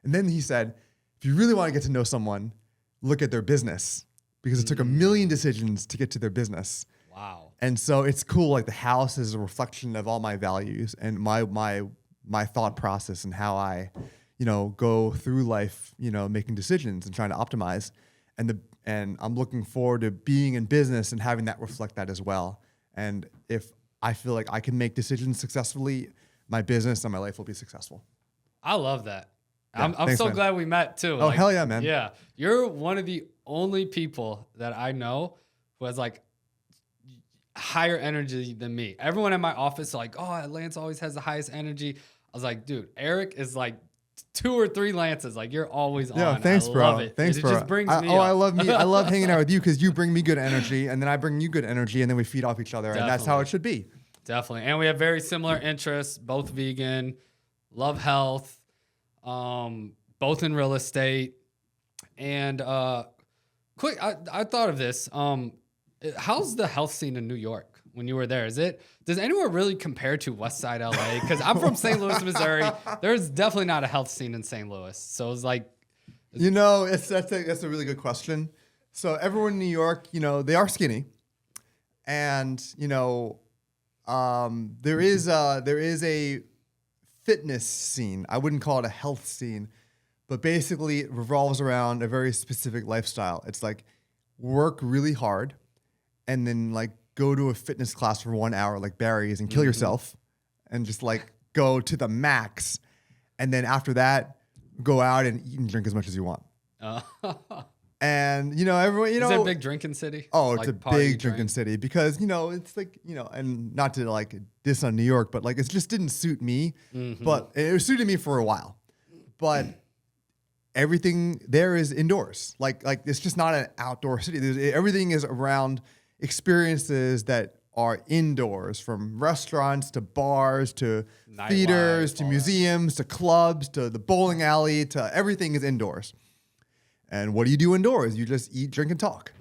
And then he said, if you really want to get to know someone, look at their business, because it took 1 million decisions to get to their business. Wow. And so it's cool. Like, the house is a reflection of all my values and my thought process and how I, you know, go through life, you know, making decisions and trying to optimize. And I'm looking forward to being in business and having that reflect that as well. And if I feel like I can make decisions successfully, my business and my life will be successful. I love that. Yeah, I'm so glad we met too. Oh, hell yeah, man. Yeah. You're one of the only people that I know who has like higher energy than me. Everyone in my office is like, oh, Lance always has the highest energy. I was like, dude, Eric is like 2 or 3 Lances. Like, you're always on. Yeah, thanks, bro. Love it. Thanks, bro. It just brings me up. I love hanging out with you, because you bring me good energy, and then I bring you good energy, and then we feed off each other. Definitely. And that's how it should be. Definitely. And we have very similar interests, both vegan, love health, both in real estate. And quick, I thought of this. How's the health scene in New York when you were there? Does anywhere really compare to West Side LA? Because I'm from St. Louis, Missouri. There's definitely not a health scene in St. Louis. So it's like, you know, that's a really good question. So everyone in New York, you know, they are skinny, and you know, there is a fitness scene. I wouldn't call it a health scene, but basically it revolves around a very specific lifestyle. It's like work really hard and then like go to a fitness class for 1 hour like Barry's and kill yourself and just like go to the max. And then after that, go out and eat and drink as much as you want. And, you know, everyone, you know. Is it a big drinking city? Oh, it's like a big drinking city because, you know, it's like, you know, and not to like diss on New York, but like it just didn't suit me. But it suited me for a while. But everything there is indoors. Like it's just not an outdoor city. Everything is around experiences that are indoors, from restaurants to bars to theaters to museums to clubs to the bowling alley to everything is indoors. And what do you do indoors? You just eat, drink, and talk.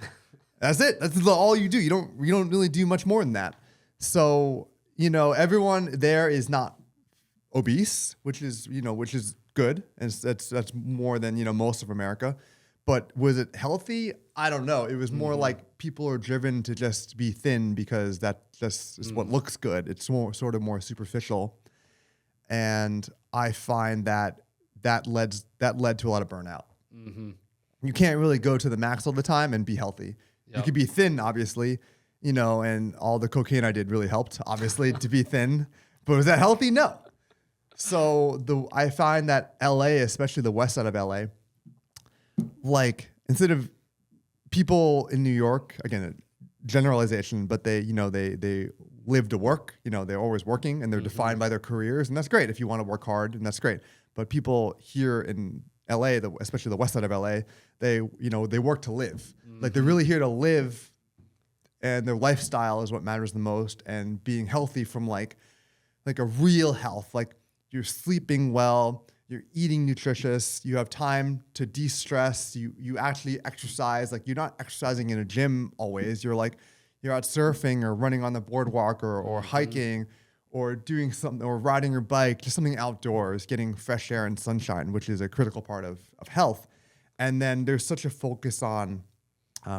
That's it. That's all you do. You don't really do much more than that. So, you know, everyone there is not obese, which is good. And that's more than, you know, most of America. But was it healthy? I don't know. It was more like people are driven to just be thin because that just is what looks good. It's more superficial. And I find that led to a lot of burnout. You can't really go to the max all the time and be healthy. You could be thin, obviously, you know, and all the cocaine I did really helped, obviously, to be thin. But was that healthy? No. So I find that LA, especially the west side of LA, like instead of people in New York, again, generalization, but they live to work, you know, they're always working and they're defined by their careers. And that's great if you want to work hard, and that's great. But people here in LA, especially the west side of LA, they work to live. Like they're really here to live, and their lifestyle is what matters the most. And being healthy from like a real health, like you're sleeping well, you're eating nutritious, you have time to de-stress, you actually exercise. Like you're not exercising in a gym always. You're out surfing or running on the boardwalk or hiking or doing something, or riding your bike, just something outdoors, getting fresh air and sunshine, which is a critical part of health. And then there's such a focus on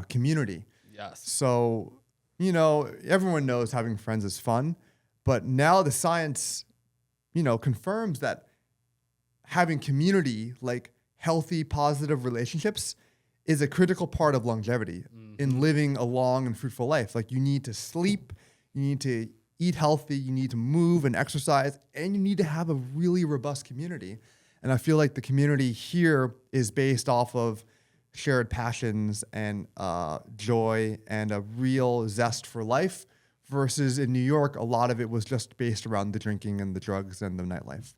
community. Yes. So, you know, everyone knows having friends is fun, but now the science, you know, confirms that having community, like healthy, positive relationships, is a critical part of longevity in living a long and fruitful life. Like you need to sleep, you need to eat healthy, you need to move and exercise, and you need to have a really robust community. And I feel like the community here is based off of shared passions and joy and a real zest for life, versus in New York, a lot of it was just based around the drinking and the drugs and the nightlife.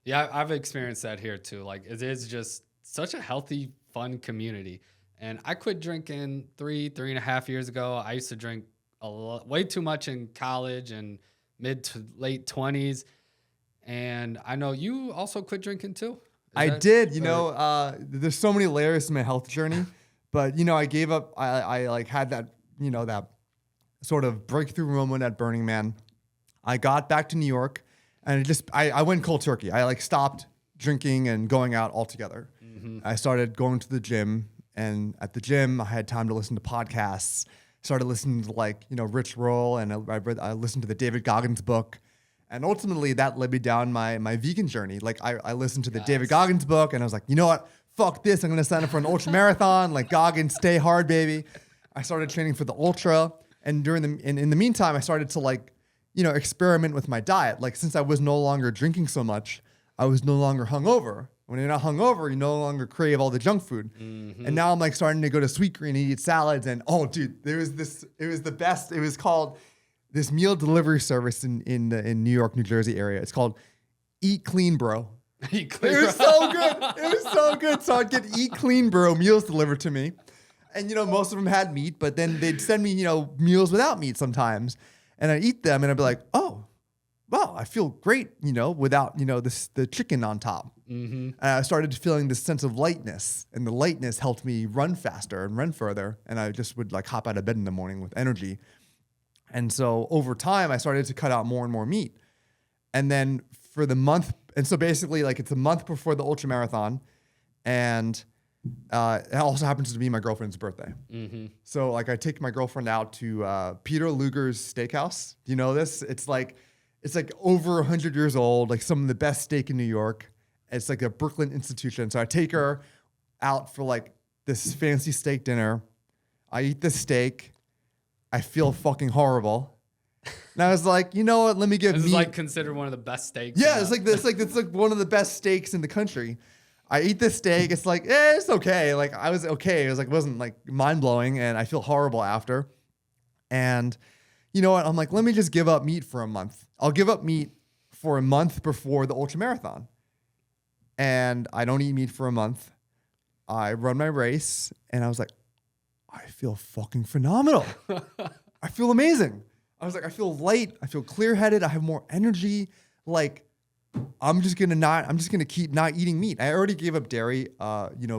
Yeah, I've experienced that here too. Like it is just such a healthy, fun community. And I quit drinking 3.5 years ago. I used to drink way too much in college and mid to late 20s. And I know you also quit drinking too. I did. You know, there's so many layers to my health journey, but you know, I gave up. I like had that, you know, that sort of breakthrough moment at Burning Man. I got back to New York, and I went cold turkey. I like stopped drinking and going out altogether. I started going to the gym, and at the gym, I had time to listen to podcasts. Started listening to like, you know, Rich Roll, and I listened to the David Goggins book. And ultimately that led me down my vegan journey. Like I listened to the David Goggins book, and I was like, you know what? Fuck this. I'm going to sign up for an ultra marathon. Like Goggins, stay hard, baby. I started training for the ultra. And in the meantime, I started to like, you know, experiment with my diet. Like since I was no longer drinking so much, I was no longer hungover. When you're not hungover, you no longer crave all the junk food. And now I'm like starting to go to Sweetgreen and eat salads. And oh, dude, it was the best. It was called this meal delivery service in New York, New Jersey area. It's called Eat Clean Bro. It was so good. It was so good. So I'd get Eat Clean Bro meals delivered to me. And, you know, most of them had meat, but then they'd send me, you know, meals without meat sometimes. And I'd eat them and I'd be like, oh, wow, I feel great, you know, without, you know, the chicken on top. And I started feeling this sense of lightness, and the lightness helped me run faster and run further. And I just would like hop out of bed in the morning with energy. And so over time, I started to cut out more and more meat. And then for the month, and so basically like it's a month before the ultra marathon, and it also happens to be my girlfriend's birthday. So like I take my girlfriend out to Peter Luger's Steakhouse. Do you know this? It's like over 100 years old, like some of the best steak in New York. It's like a Brooklyn institution. So I take her out for like this fancy steak dinner. I eat the steak. I feel fucking horrible. And I was like, you know what? Let me give This meat. is like considered one of the best steaks. Yeah, it's like one of the best steaks in the country. I eat this steak. It's like, it's okay. Like I was okay. It was like, wasn't like mind blowing, and I feel horrible after. And you know what? I'm like, let me just give up meat for a month. I'll give up meat for a month before the ultra marathon. And I don't eat meat for a month. I run my race, and I was like, I feel fucking phenomenal. I feel amazing. I was like, I feel light. I feel clear-headed. I have more energy. Like, I'm just gonna keep not eating meat. I already gave up dairy,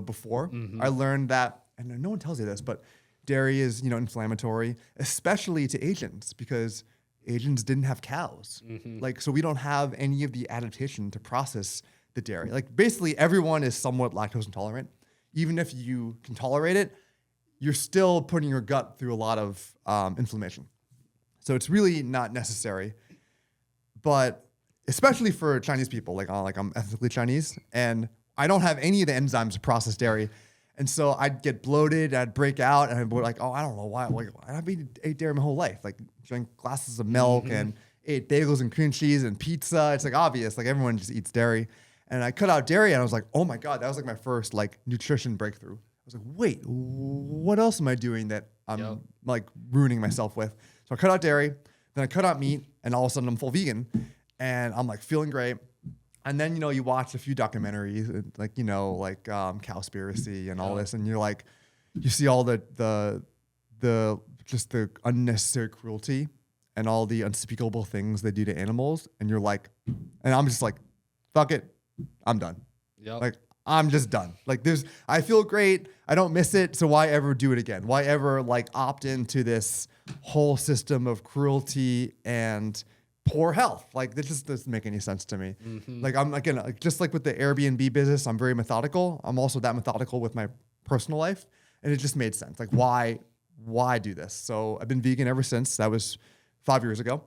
before. I learned that, and no one tells you this, but dairy is, inflammatory, especially to Asians, because Asians didn't have cows. Like, so we don't have any of the adaptation to process the dairy. Like, basically everyone is somewhat lactose intolerant. Even if you can tolerate it, you're still putting your gut through a lot of inflammation. So it's really not necessary. But especially for Chinese people, like I'm ethnically Chinese, and I don't have any of the enzymes to process dairy. And so I'd get bloated, I'd break out, and I'd be like, oh, I don't know why. Like, I've ate dairy my whole life. Like, drank glasses of milk and ate bagels and cream cheese and pizza. It's like obvious, like everyone just eats dairy. And I cut out dairy, and I was like, oh my God, that was like my first like nutrition breakthrough. I was like, wait, what else am I doing that I'm like ruining myself with? So I cut out dairy, then I cut out meat, and all of a sudden I'm full vegan, and I'm like feeling great. And then, you watch a few documentaries, like, Cowspiracy and all this, and you're like, you see all the just the unnecessary cruelty and all the unspeakable things they do to animals, and you're like, and I'm just like, fuck it, I'm done. Yep. Like, I'm just done. Like, I feel great. I don't miss it. So why ever do it again? Why ever like opt into this whole system of cruelty and poor health? Like, this just doesn't make any sense to me. Like, I'm again, like, just like with the Airbnb business, I'm very methodical. I'm also that methodical with my personal life. And it just made sense. Like, why do this? So I've been vegan ever since. That was 5 years ago.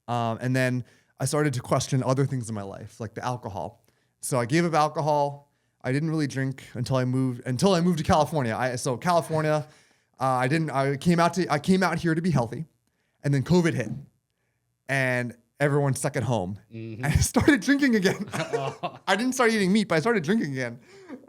And then I started to question other things in my life, like the alcohol. So I gave up alcohol. I didn't really drink until I moved to California. California, I came out here to be healthy, and then COVID hit, and everyone's stuck at home. And I started drinking again. I didn't start eating meat, but I started drinking again.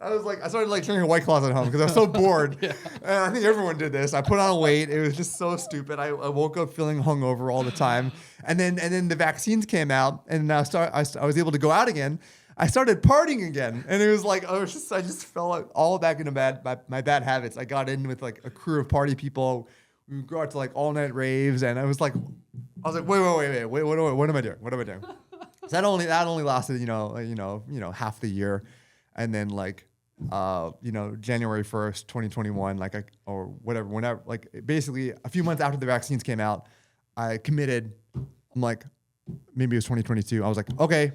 I started drinking White Claws at home because I was so bored. And I think everyone did this. I put on weight. It was just so stupid. I woke up feeling hungover all the time. And then the vaccines came out, and I was able to go out again. I started partying again, and it was like I just fell all back into my bad habits. I got in with like a crew of party people. We would go out to like all night raves, and I was like, wait, what am I doing? What am I doing? So that only lasted half the year, and then January 1st, 2021, whenever, like basically a few months after the vaccines came out, I committed. I'm like, maybe it was 2022. I was like, okay.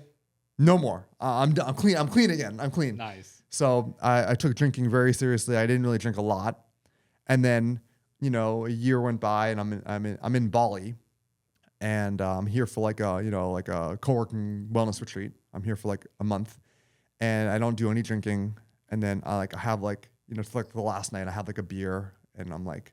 No more. I'm clean. I'm clean again. I'm clean. Nice. So I took drinking very seriously. I didn't really drink a lot, and then a year went by, and I'm in Bali, and I'm here for like a co-working wellness retreat. I'm here for like a month, and I don't do any drinking. And then I have it's like the last night I had like a beer, and I'm like,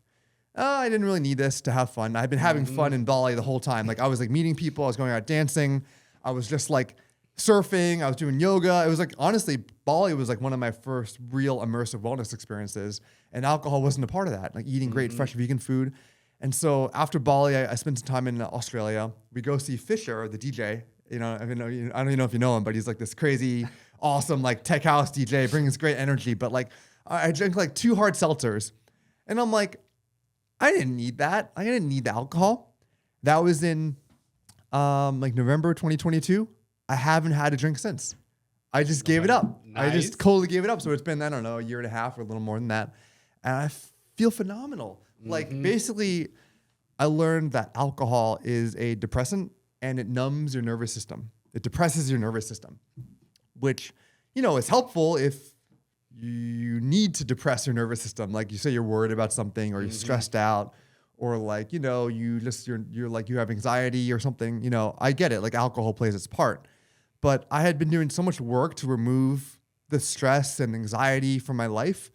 oh, I didn't really need this to have fun. I've been having fun in Bali the whole time. Like, I was like meeting people. I was going out dancing. I was just like surfing, I was doing yoga. It was like, honestly, Bali was like one of my first real immersive wellness experiences, and alcohol wasn't a part of that, like eating great fresh vegan food. And so after Bali, I spent some time in Australia. We go see Fisher, the DJ. I don't even know if you know him, but he's like this crazy, awesome, like tech house DJ, brings great energy. But like, I drank like 2 hard seltzers, and I'm like, I didn't need that. I didn't need the alcohol. That was in November 2022. I haven't had a drink since. I just gave it up. Nice. I just totally gave it up. So it's been, I don't know, a year and a half or a little more than that. And I feel phenomenal. Like, basically, I learned that alcohol is a depressant, and it numbs your nervous system. It depresses your nervous system, which, is helpful if you need to depress your nervous system. Like, you say you're worried about something, or you're stressed out, or like, you're like, you have anxiety or something. I get it. Like, alcohol plays its part. but I had been doing so much work to remove the stress and anxiety from my life.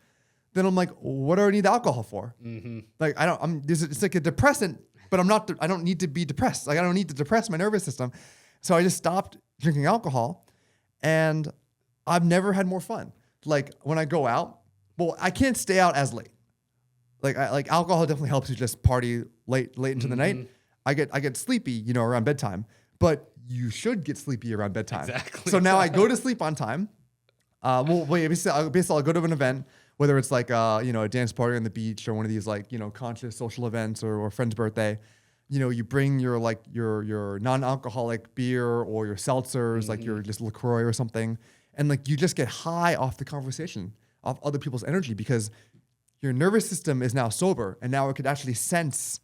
Then I'm like, what do I need the alcohol for? Like, it's like a depressant, but I don't need to be depressed. Like, I don't need to depress my nervous system. So I just stopped drinking alcohol, and I've never had more fun. Like, when I go out, well, I can't stay out as late. Like, alcohol definitely helps you just party late into the night. I get sleepy, around bedtime, but you should get sleepy around bedtime. Exactly. So now I go to sleep on time. Basically I'll go to an event, whether it's like, a dance party on the beach or one of these conscious social events or a friend's birthday. You bring your non-alcoholic beer or your seltzers, like your just LaCroix or something. And like, you just get high off the conversation, off other people's energy, because your nervous system is now sober, and now it could actually sense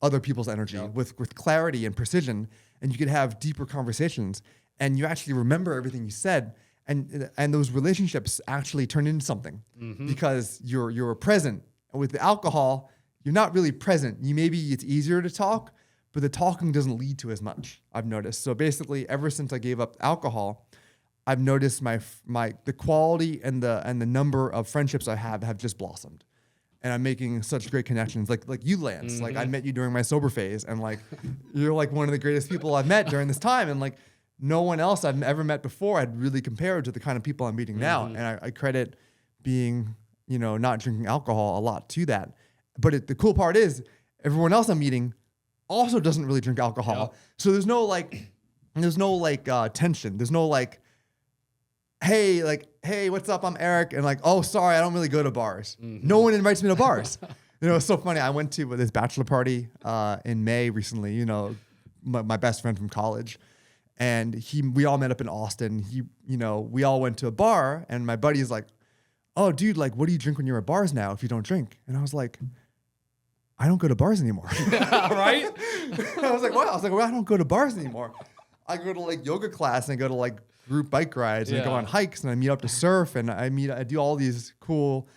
other people's energy with clarity and precision, and you could have deeper conversations, and you actually remember everything you said, and those relationships actually turn into something because you're present. And with the alcohol, you're not really present. It's easier to talk, but the talking doesn't lead to as much, I've noticed. So basically, ever since I gave up alcohol, I've noticed the quality and the number of friendships I have just blossomed. And I'm making such great connections, like you, Lance. Like, I met you during my sober phase, and like, you're like one of the greatest people I've met during this time, and like, no one else I've ever met before had really compared to the kind of people I'm meeting now. And I credit being, not drinking alcohol a lot to that. But the cool part is, everyone else I'm meeting also doesn't really drink alcohol. So there's no tension. There's no hey, what's up? I'm Eric. And like, oh, sorry, I don't really go to bars. No one invites me to bars. It's so funny. I went to this bachelor party in May recently, my best friend from college. And we all met up in Austin. We all went to a bar, and my buddy's like, oh, dude, like, what do you drink when you're at bars now if you don't drink? And I was like, I don't go to bars anymore. Right? I was like, wow. Well, I don't go to bars anymore. I go to like yoga class, and I go to like group bike rides, and I go on hikes, and I meet up to surf, and I do all these cool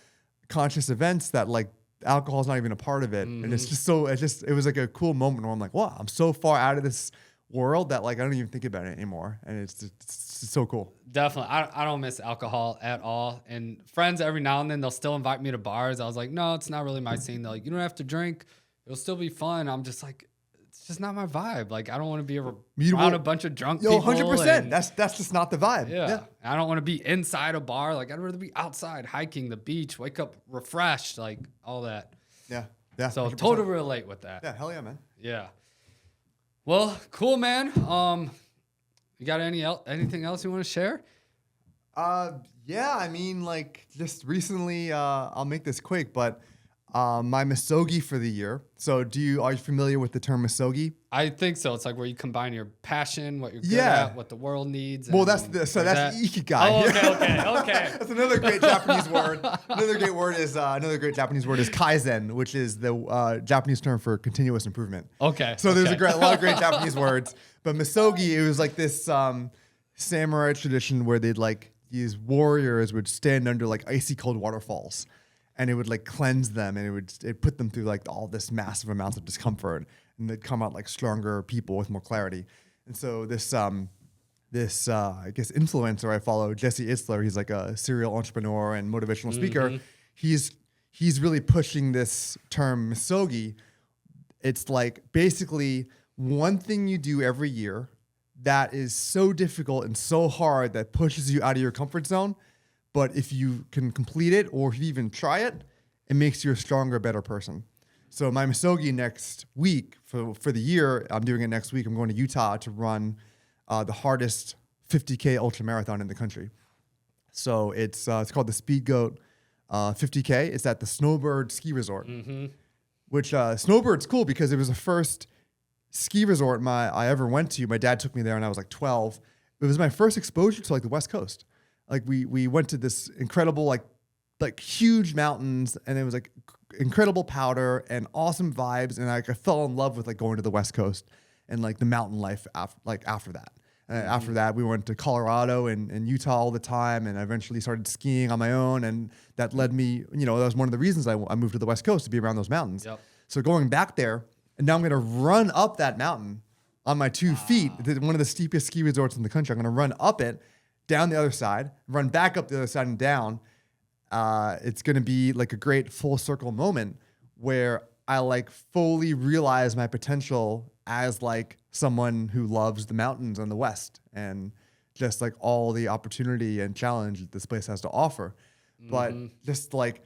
conscious events that like alcohol is not even a part of it. And it's just it was like a cool moment where I'm like, wow, I'm so far out of this world that like I don't even think about it anymore, and it's so cool. Definitely. I don't miss alcohol at all. And friends, every now and then, they'll still invite me to bars. I was like, no, it's not really my scene. They're like, you don't have to drink, it'll still be fun. I'm just like, it's just not my vibe. Like, I don't want to be around a bunch of drunk people. 100%. That's just not the vibe. Yeah. I don't want to be inside a bar. Like, I'd rather be outside, hiking the beach, wake up refreshed, like all that. Yeah. So 100%. totally relate with that. Yeah, hell yeah, man. Yeah. Well, cool, man. You got anything else you want to share? Yeah, I mean, like, just recently, I'll make this quick, but my misogi for the year. So are you familiar with the term misogi? I think so. It's like where you combine your passion, what you're good at, what the world needs. Well, that's ikigai. Oh, okay. That's another great Japanese word. Another great Japanese word is kaizen, which is the Japanese term for continuous improvement. Okay. So there's a lot of great Japanese words. But misogi, it was like this samurai tradition where these warriors would stand under like icy cold waterfalls, and it would like cleanse them, and it put them through like all this massive amounts of discomfort, and they'd come out like stronger people with more clarity. And so this I guess influencer I follow, Jesse Itzler, he's like a serial entrepreneur and motivational speaker. He's really pushing this term misogi. It's like basically one thing you do every year that is so difficult and so hard that pushes you out of your comfort zone. But if you can complete it, or if you even try it, it makes you a stronger, better person. So my misogi next week for the year, I'm doing it next week. I'm going to Utah to run the hardest 50K ultra marathon in the country. So it's called the Speed Goat 50K. It's at the Snowbird Ski Resort, which Snowbird's cool because it was the first ski resort I ever went to. My dad took me there when I was like 12. It was my first exposure to like the West Coast. Like we went to this incredible like huge mountains, and it was like incredible powder and awesome vibes, and like I fell in love with like going to the West Coast and like the mountain life after that. After that, we went to Colorado and Utah all the time, and I eventually started skiing on my own, and that led me, that was one of the reasons I moved to the West Coast, to be around those mountains. Yep. So going back there, and now I'm going to run up that mountain on my 2 feet, one of the steepest ski resorts in the country. I'm going to run up it, down the other side, run back up the other side and down. It's going to be like a great full circle moment where I like fully realize my potential as like someone who loves the mountains in the West and just like all the opportunity and challenge that this place has to offer. But just like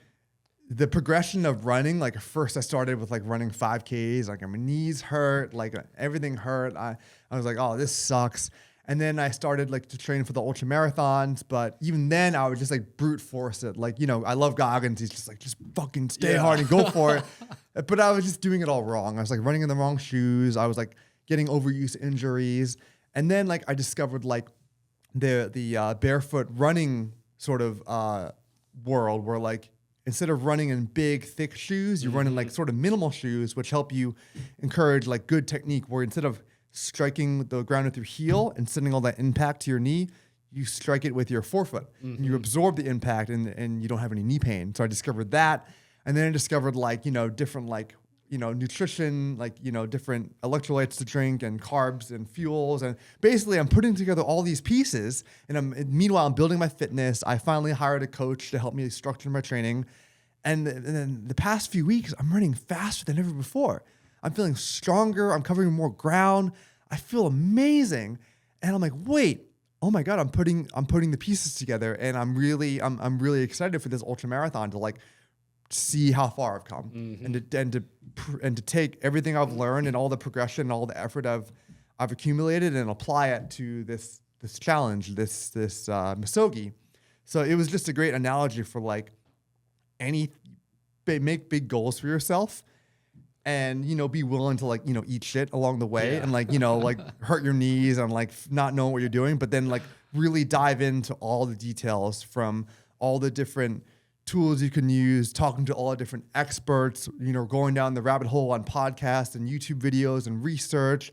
the progression of running, like first I started with like running 5Ks, like my knees hurt, like everything hurt. I was like, oh, this sucks. And then I started like to train for the ultra marathons, but even then I would just like brute force it. Like, you know, I love Goggins. He's just like, just fucking stay hard and go for it. But I was just doing it all wrong. I was like running in the wrong shoes. I was like getting overuse injuries. And then like I discovered like the barefoot running sort of world where like instead of running in big, thick shoes, you run in like sort of minimal shoes, which help you encourage like good technique where instead of striking the ground with your heel and sending all that impact to your knee, you strike it with your forefoot and you absorb the impact and you don't have any knee pain. So I discovered that. And then I discovered like, you know, different like, you know, nutrition, like, you know, different electrolytes to drink and carbs and fuels. And basically I'm putting together all these pieces and meanwhile I'm building my fitness. I finally hired a coach to help me structure my training. And then the past few weeks, I'm running faster than ever before. I'm feeling stronger. I'm covering more ground. I feel amazing. And I'm like, wait, oh my God, I'm putting the pieces together. And I'm really excited for this ultra marathon to like see how far I've come and to take everything I've learned and all the progression and all the effort I've accumulated and apply it to this challenge, this Misogi. So it was just a great analogy for like make big goals for yourself. And, you know, be willing to like, you know, eat shit along the way and like, you know, like hurt your knees and like not knowing what you're doing, but then like really dive into all the details from all the different tools you can use, talking to all the different experts, you know, going down the rabbit hole on podcasts and YouTube videos and research.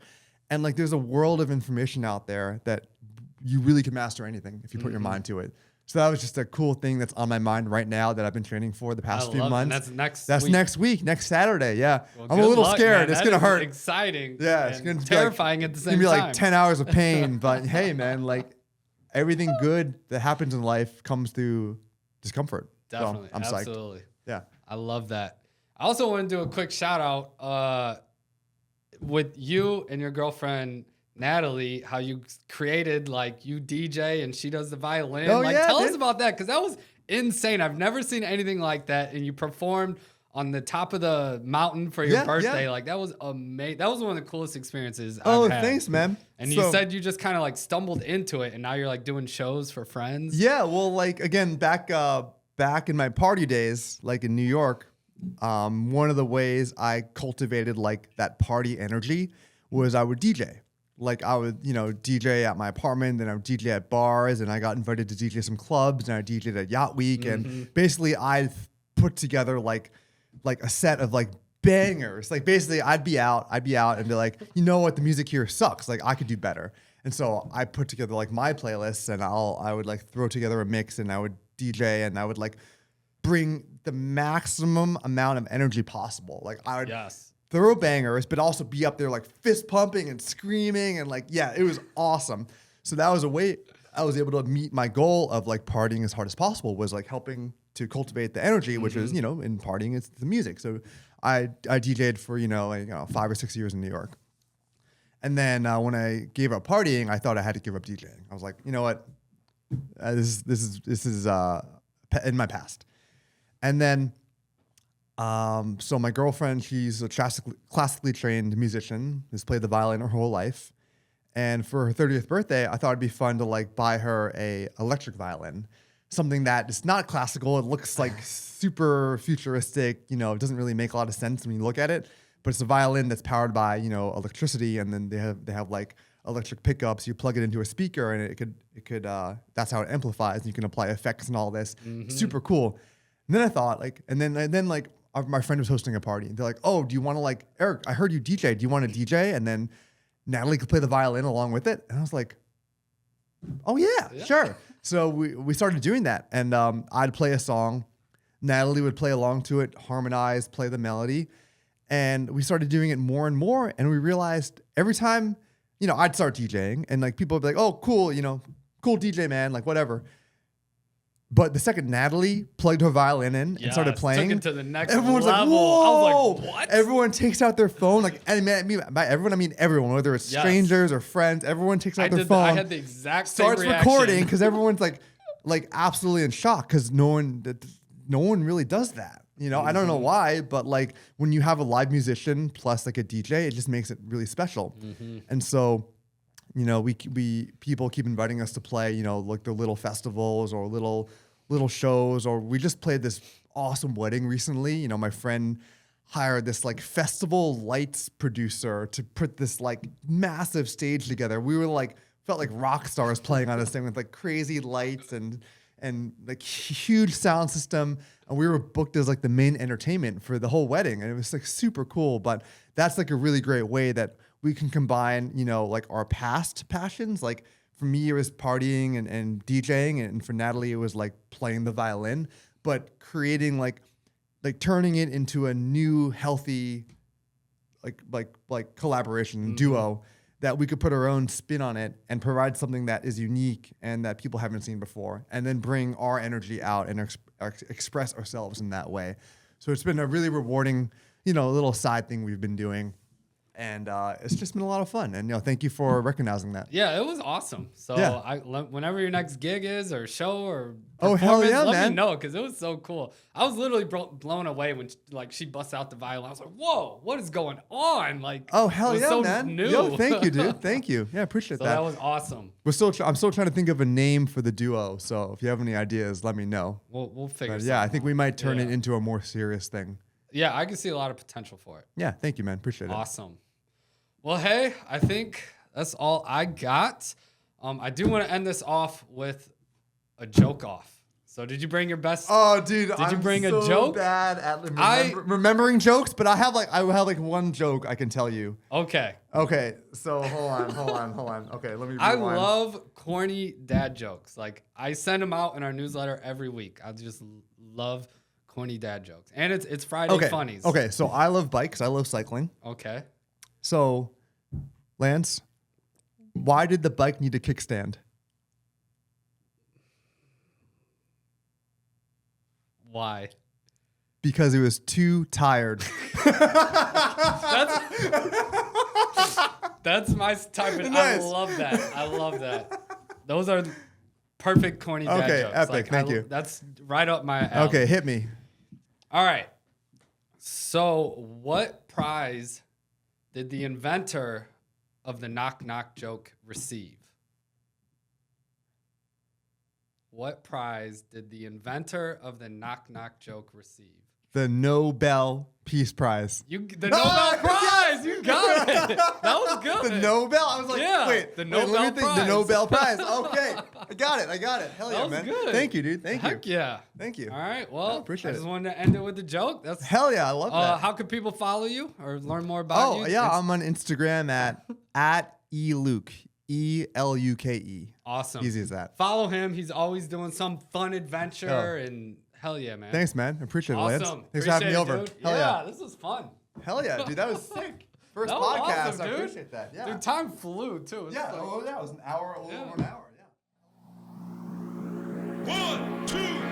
And like, there's a world of information out there that you really can master anything if you put your mind to it. So that was just a cool thing that's on my mind right now that I've been training for the past few months. And that's next week, next Saturday. Yeah. Well, I'm a little scared. Man. It's going to hurt. Exciting. Yeah. It's going to be terrifying like, at the same time. It's going to be like 10 hours of pain. But hey, man, like everything good that happens in life comes through discomfort. Definitely. So I'm Absolutely. psyched. Yeah. I love that. I also want to do a quick shout out with you and your girlfriend, Natalie, how you created, like, you DJ and she does the violin. Oh, like, yeah, tell us about that, because that was insane. I've never seen anything like that. And you performed on the top of the mountain for your birthday. Yeah. Like, that was amazing. That was one of the coolest experiences I've had. Thanks, man. And you said you just kind of, like, stumbled into it, and now you're, like, doing shows for friends. Yeah, well, like, again, back in my party days, like in New York, one of the ways I cultivated, like, that party energy was I would DJ. Like I would, you know, DJ at my apartment, then I would DJ at bars, and I got invited to DJ some clubs, and I DJed at Yacht Week, and basically I put together like a set of like bangers. Like basically I'd be out and be like, you know what, the music here sucks. Like I could do better. And so I put together like my playlists, and I would like throw together a mix, and I would DJ, and I would like bring the maximum amount of energy possible. Like I would throw bangers, but also be up there like fist pumping and screaming, and like, yeah, it was awesome. So that was a way I was able to meet my goal of like partying as hard as possible, was like helping to cultivate the energy, which is, you know, in partying, it's the music. So I DJ'd for, you know, 5 or 6 years in New York. And then when I gave up partying, I thought I had to give up DJing. I was like, you know what? This is in my past. And then so my girlfriend, she's a classically trained musician, has played the violin her whole life. And for her 30th birthday, I thought it'd be fun to like buy her a electric violin, something that is not classical. It looks like super futuristic. You know, it doesn't really make a lot of sense when you look at it, but it's a violin that's powered by, you know, electricity. And then they have like electric pickups. You plug it into a speaker, and it could that's how it amplifies, and you can apply effects and all this. Super cool. And then I thought like, and then like my friend was hosting a party, and they're like, oh, do you want to like, Eric, I heard you DJ. Do you want to DJ? And then Natalie could play the violin along with it. And I was like, oh yeah. Sure. So we started doing that, and I'd play a song. Natalie would play along to it, harmonize, play the melody. And we started doing it more and more. And we realized every time I'd start DJing and like people would be like, oh, cool, cool DJ, man, like whatever. But the second Natalie plugged her violin in and started playing, took it to the next everyone's level. like, whoa! I was like, what? Everyone takes out their phone, like, and by everyone, I mean everyone, whether it's strangers or friends. Everyone takes out their phone. I had the exact same starts reaction. recording because everyone's like absolutely in shock because no one really does that. I don't know why, but like when you have a live musician plus like a DJ, it just makes it really special. And so, we people keep inviting us to play, like the little festivals or little shows, or we just played this awesome wedding recently. My friend hired this like festival lights producer to put this like massive stage together. We were like felt like rock stars playing on this thing with like crazy lights and like huge sound system. And we were booked as like the main entertainment for the whole wedding. And it was like super cool. But that's like a really great way that we can combine, like our past passions. Like for me, it was partying and DJing. And for Natalie, it was like playing the violin, but creating like turning it into a new healthy, like collaboration and duo that we could put our own spin on it and provide something that is unique and that people haven't seen before, and then bring our energy out and express ourselves in that way. So it's been a really rewarding, little side thing we've been doing. And it's just been a lot of fun. And, thank you for recognizing that. Yeah, it was awesome. So whenever your next gig is or show or hell yeah, let man. me know because it was so cool. I was literally blown away when she busts out the violin. I was like, whoa, what is going on? Like, oh, hell it was yeah, so man. New. Yo, thank you, dude. Thank you. Yeah, appreciate So that. that was awesome. I'm still trying to think of a name for the duo. So if you have any ideas, let me know. We'll figure it out. Yeah, I think we might turn it into a more serious thing. Yeah, I can see a lot of potential for it. Yeah, thank you, man. Appreciate it. Awesome. Well, hey, I think that's all I got. I do want to end this off with a joke off. So did you bring your best? Oh, dude, did you bring a joke? Bad at remembering jokes, but I have one joke I can tell you. Okay. So hold on. Okay, let me rewind. I love corny dad jokes. Like I send them out in our newsletter every week. I just love corny dad jokes. And it's Friday funnies. Okay, so I love bikes. I love cycling. Okay. So, Lance, why did the bike need a kickstand? Why? Because it was too tired. That's my type of. Nice. I love that. Those are perfect corny dad jokes. Epic. Like, Thank you. That's right up my alley. Okay, hit me. All right. So, what prize did the inventor of the knock knock joke receive? What prize did the inventor of the knock knock joke receive? The Nobel Peace Prize. The Nobel Prize. You got it. That was good. The Nobel. I was like, wait. The Nobel let me think. Prize. The Nobel Prize. Okay, I got it. Hell yeah, That was man. good. Thank you, dude. Thank you. Heck yeah. Thank you. All right. Well, I appreciate just it. wanted to end it with a joke. That's Hell yeah, I love that. How could people follow you or learn more about you? Oh yeah, I'm on Instagram at eluke, ELUKE. Awesome. Easy as that. Follow him. He's always doing some fun adventure and hell yeah, man. Thanks, man. Appreciate it, Lance. Awesome. Thanks for having me over. Dude. Hell yeah. This was fun. Hell yeah, dude. That was sick. First That was podcast. awesome, I dude. appreciate that. Yeah. Dude, time flew too. It was an hour, a little over an hour. Yeah. 1, 2,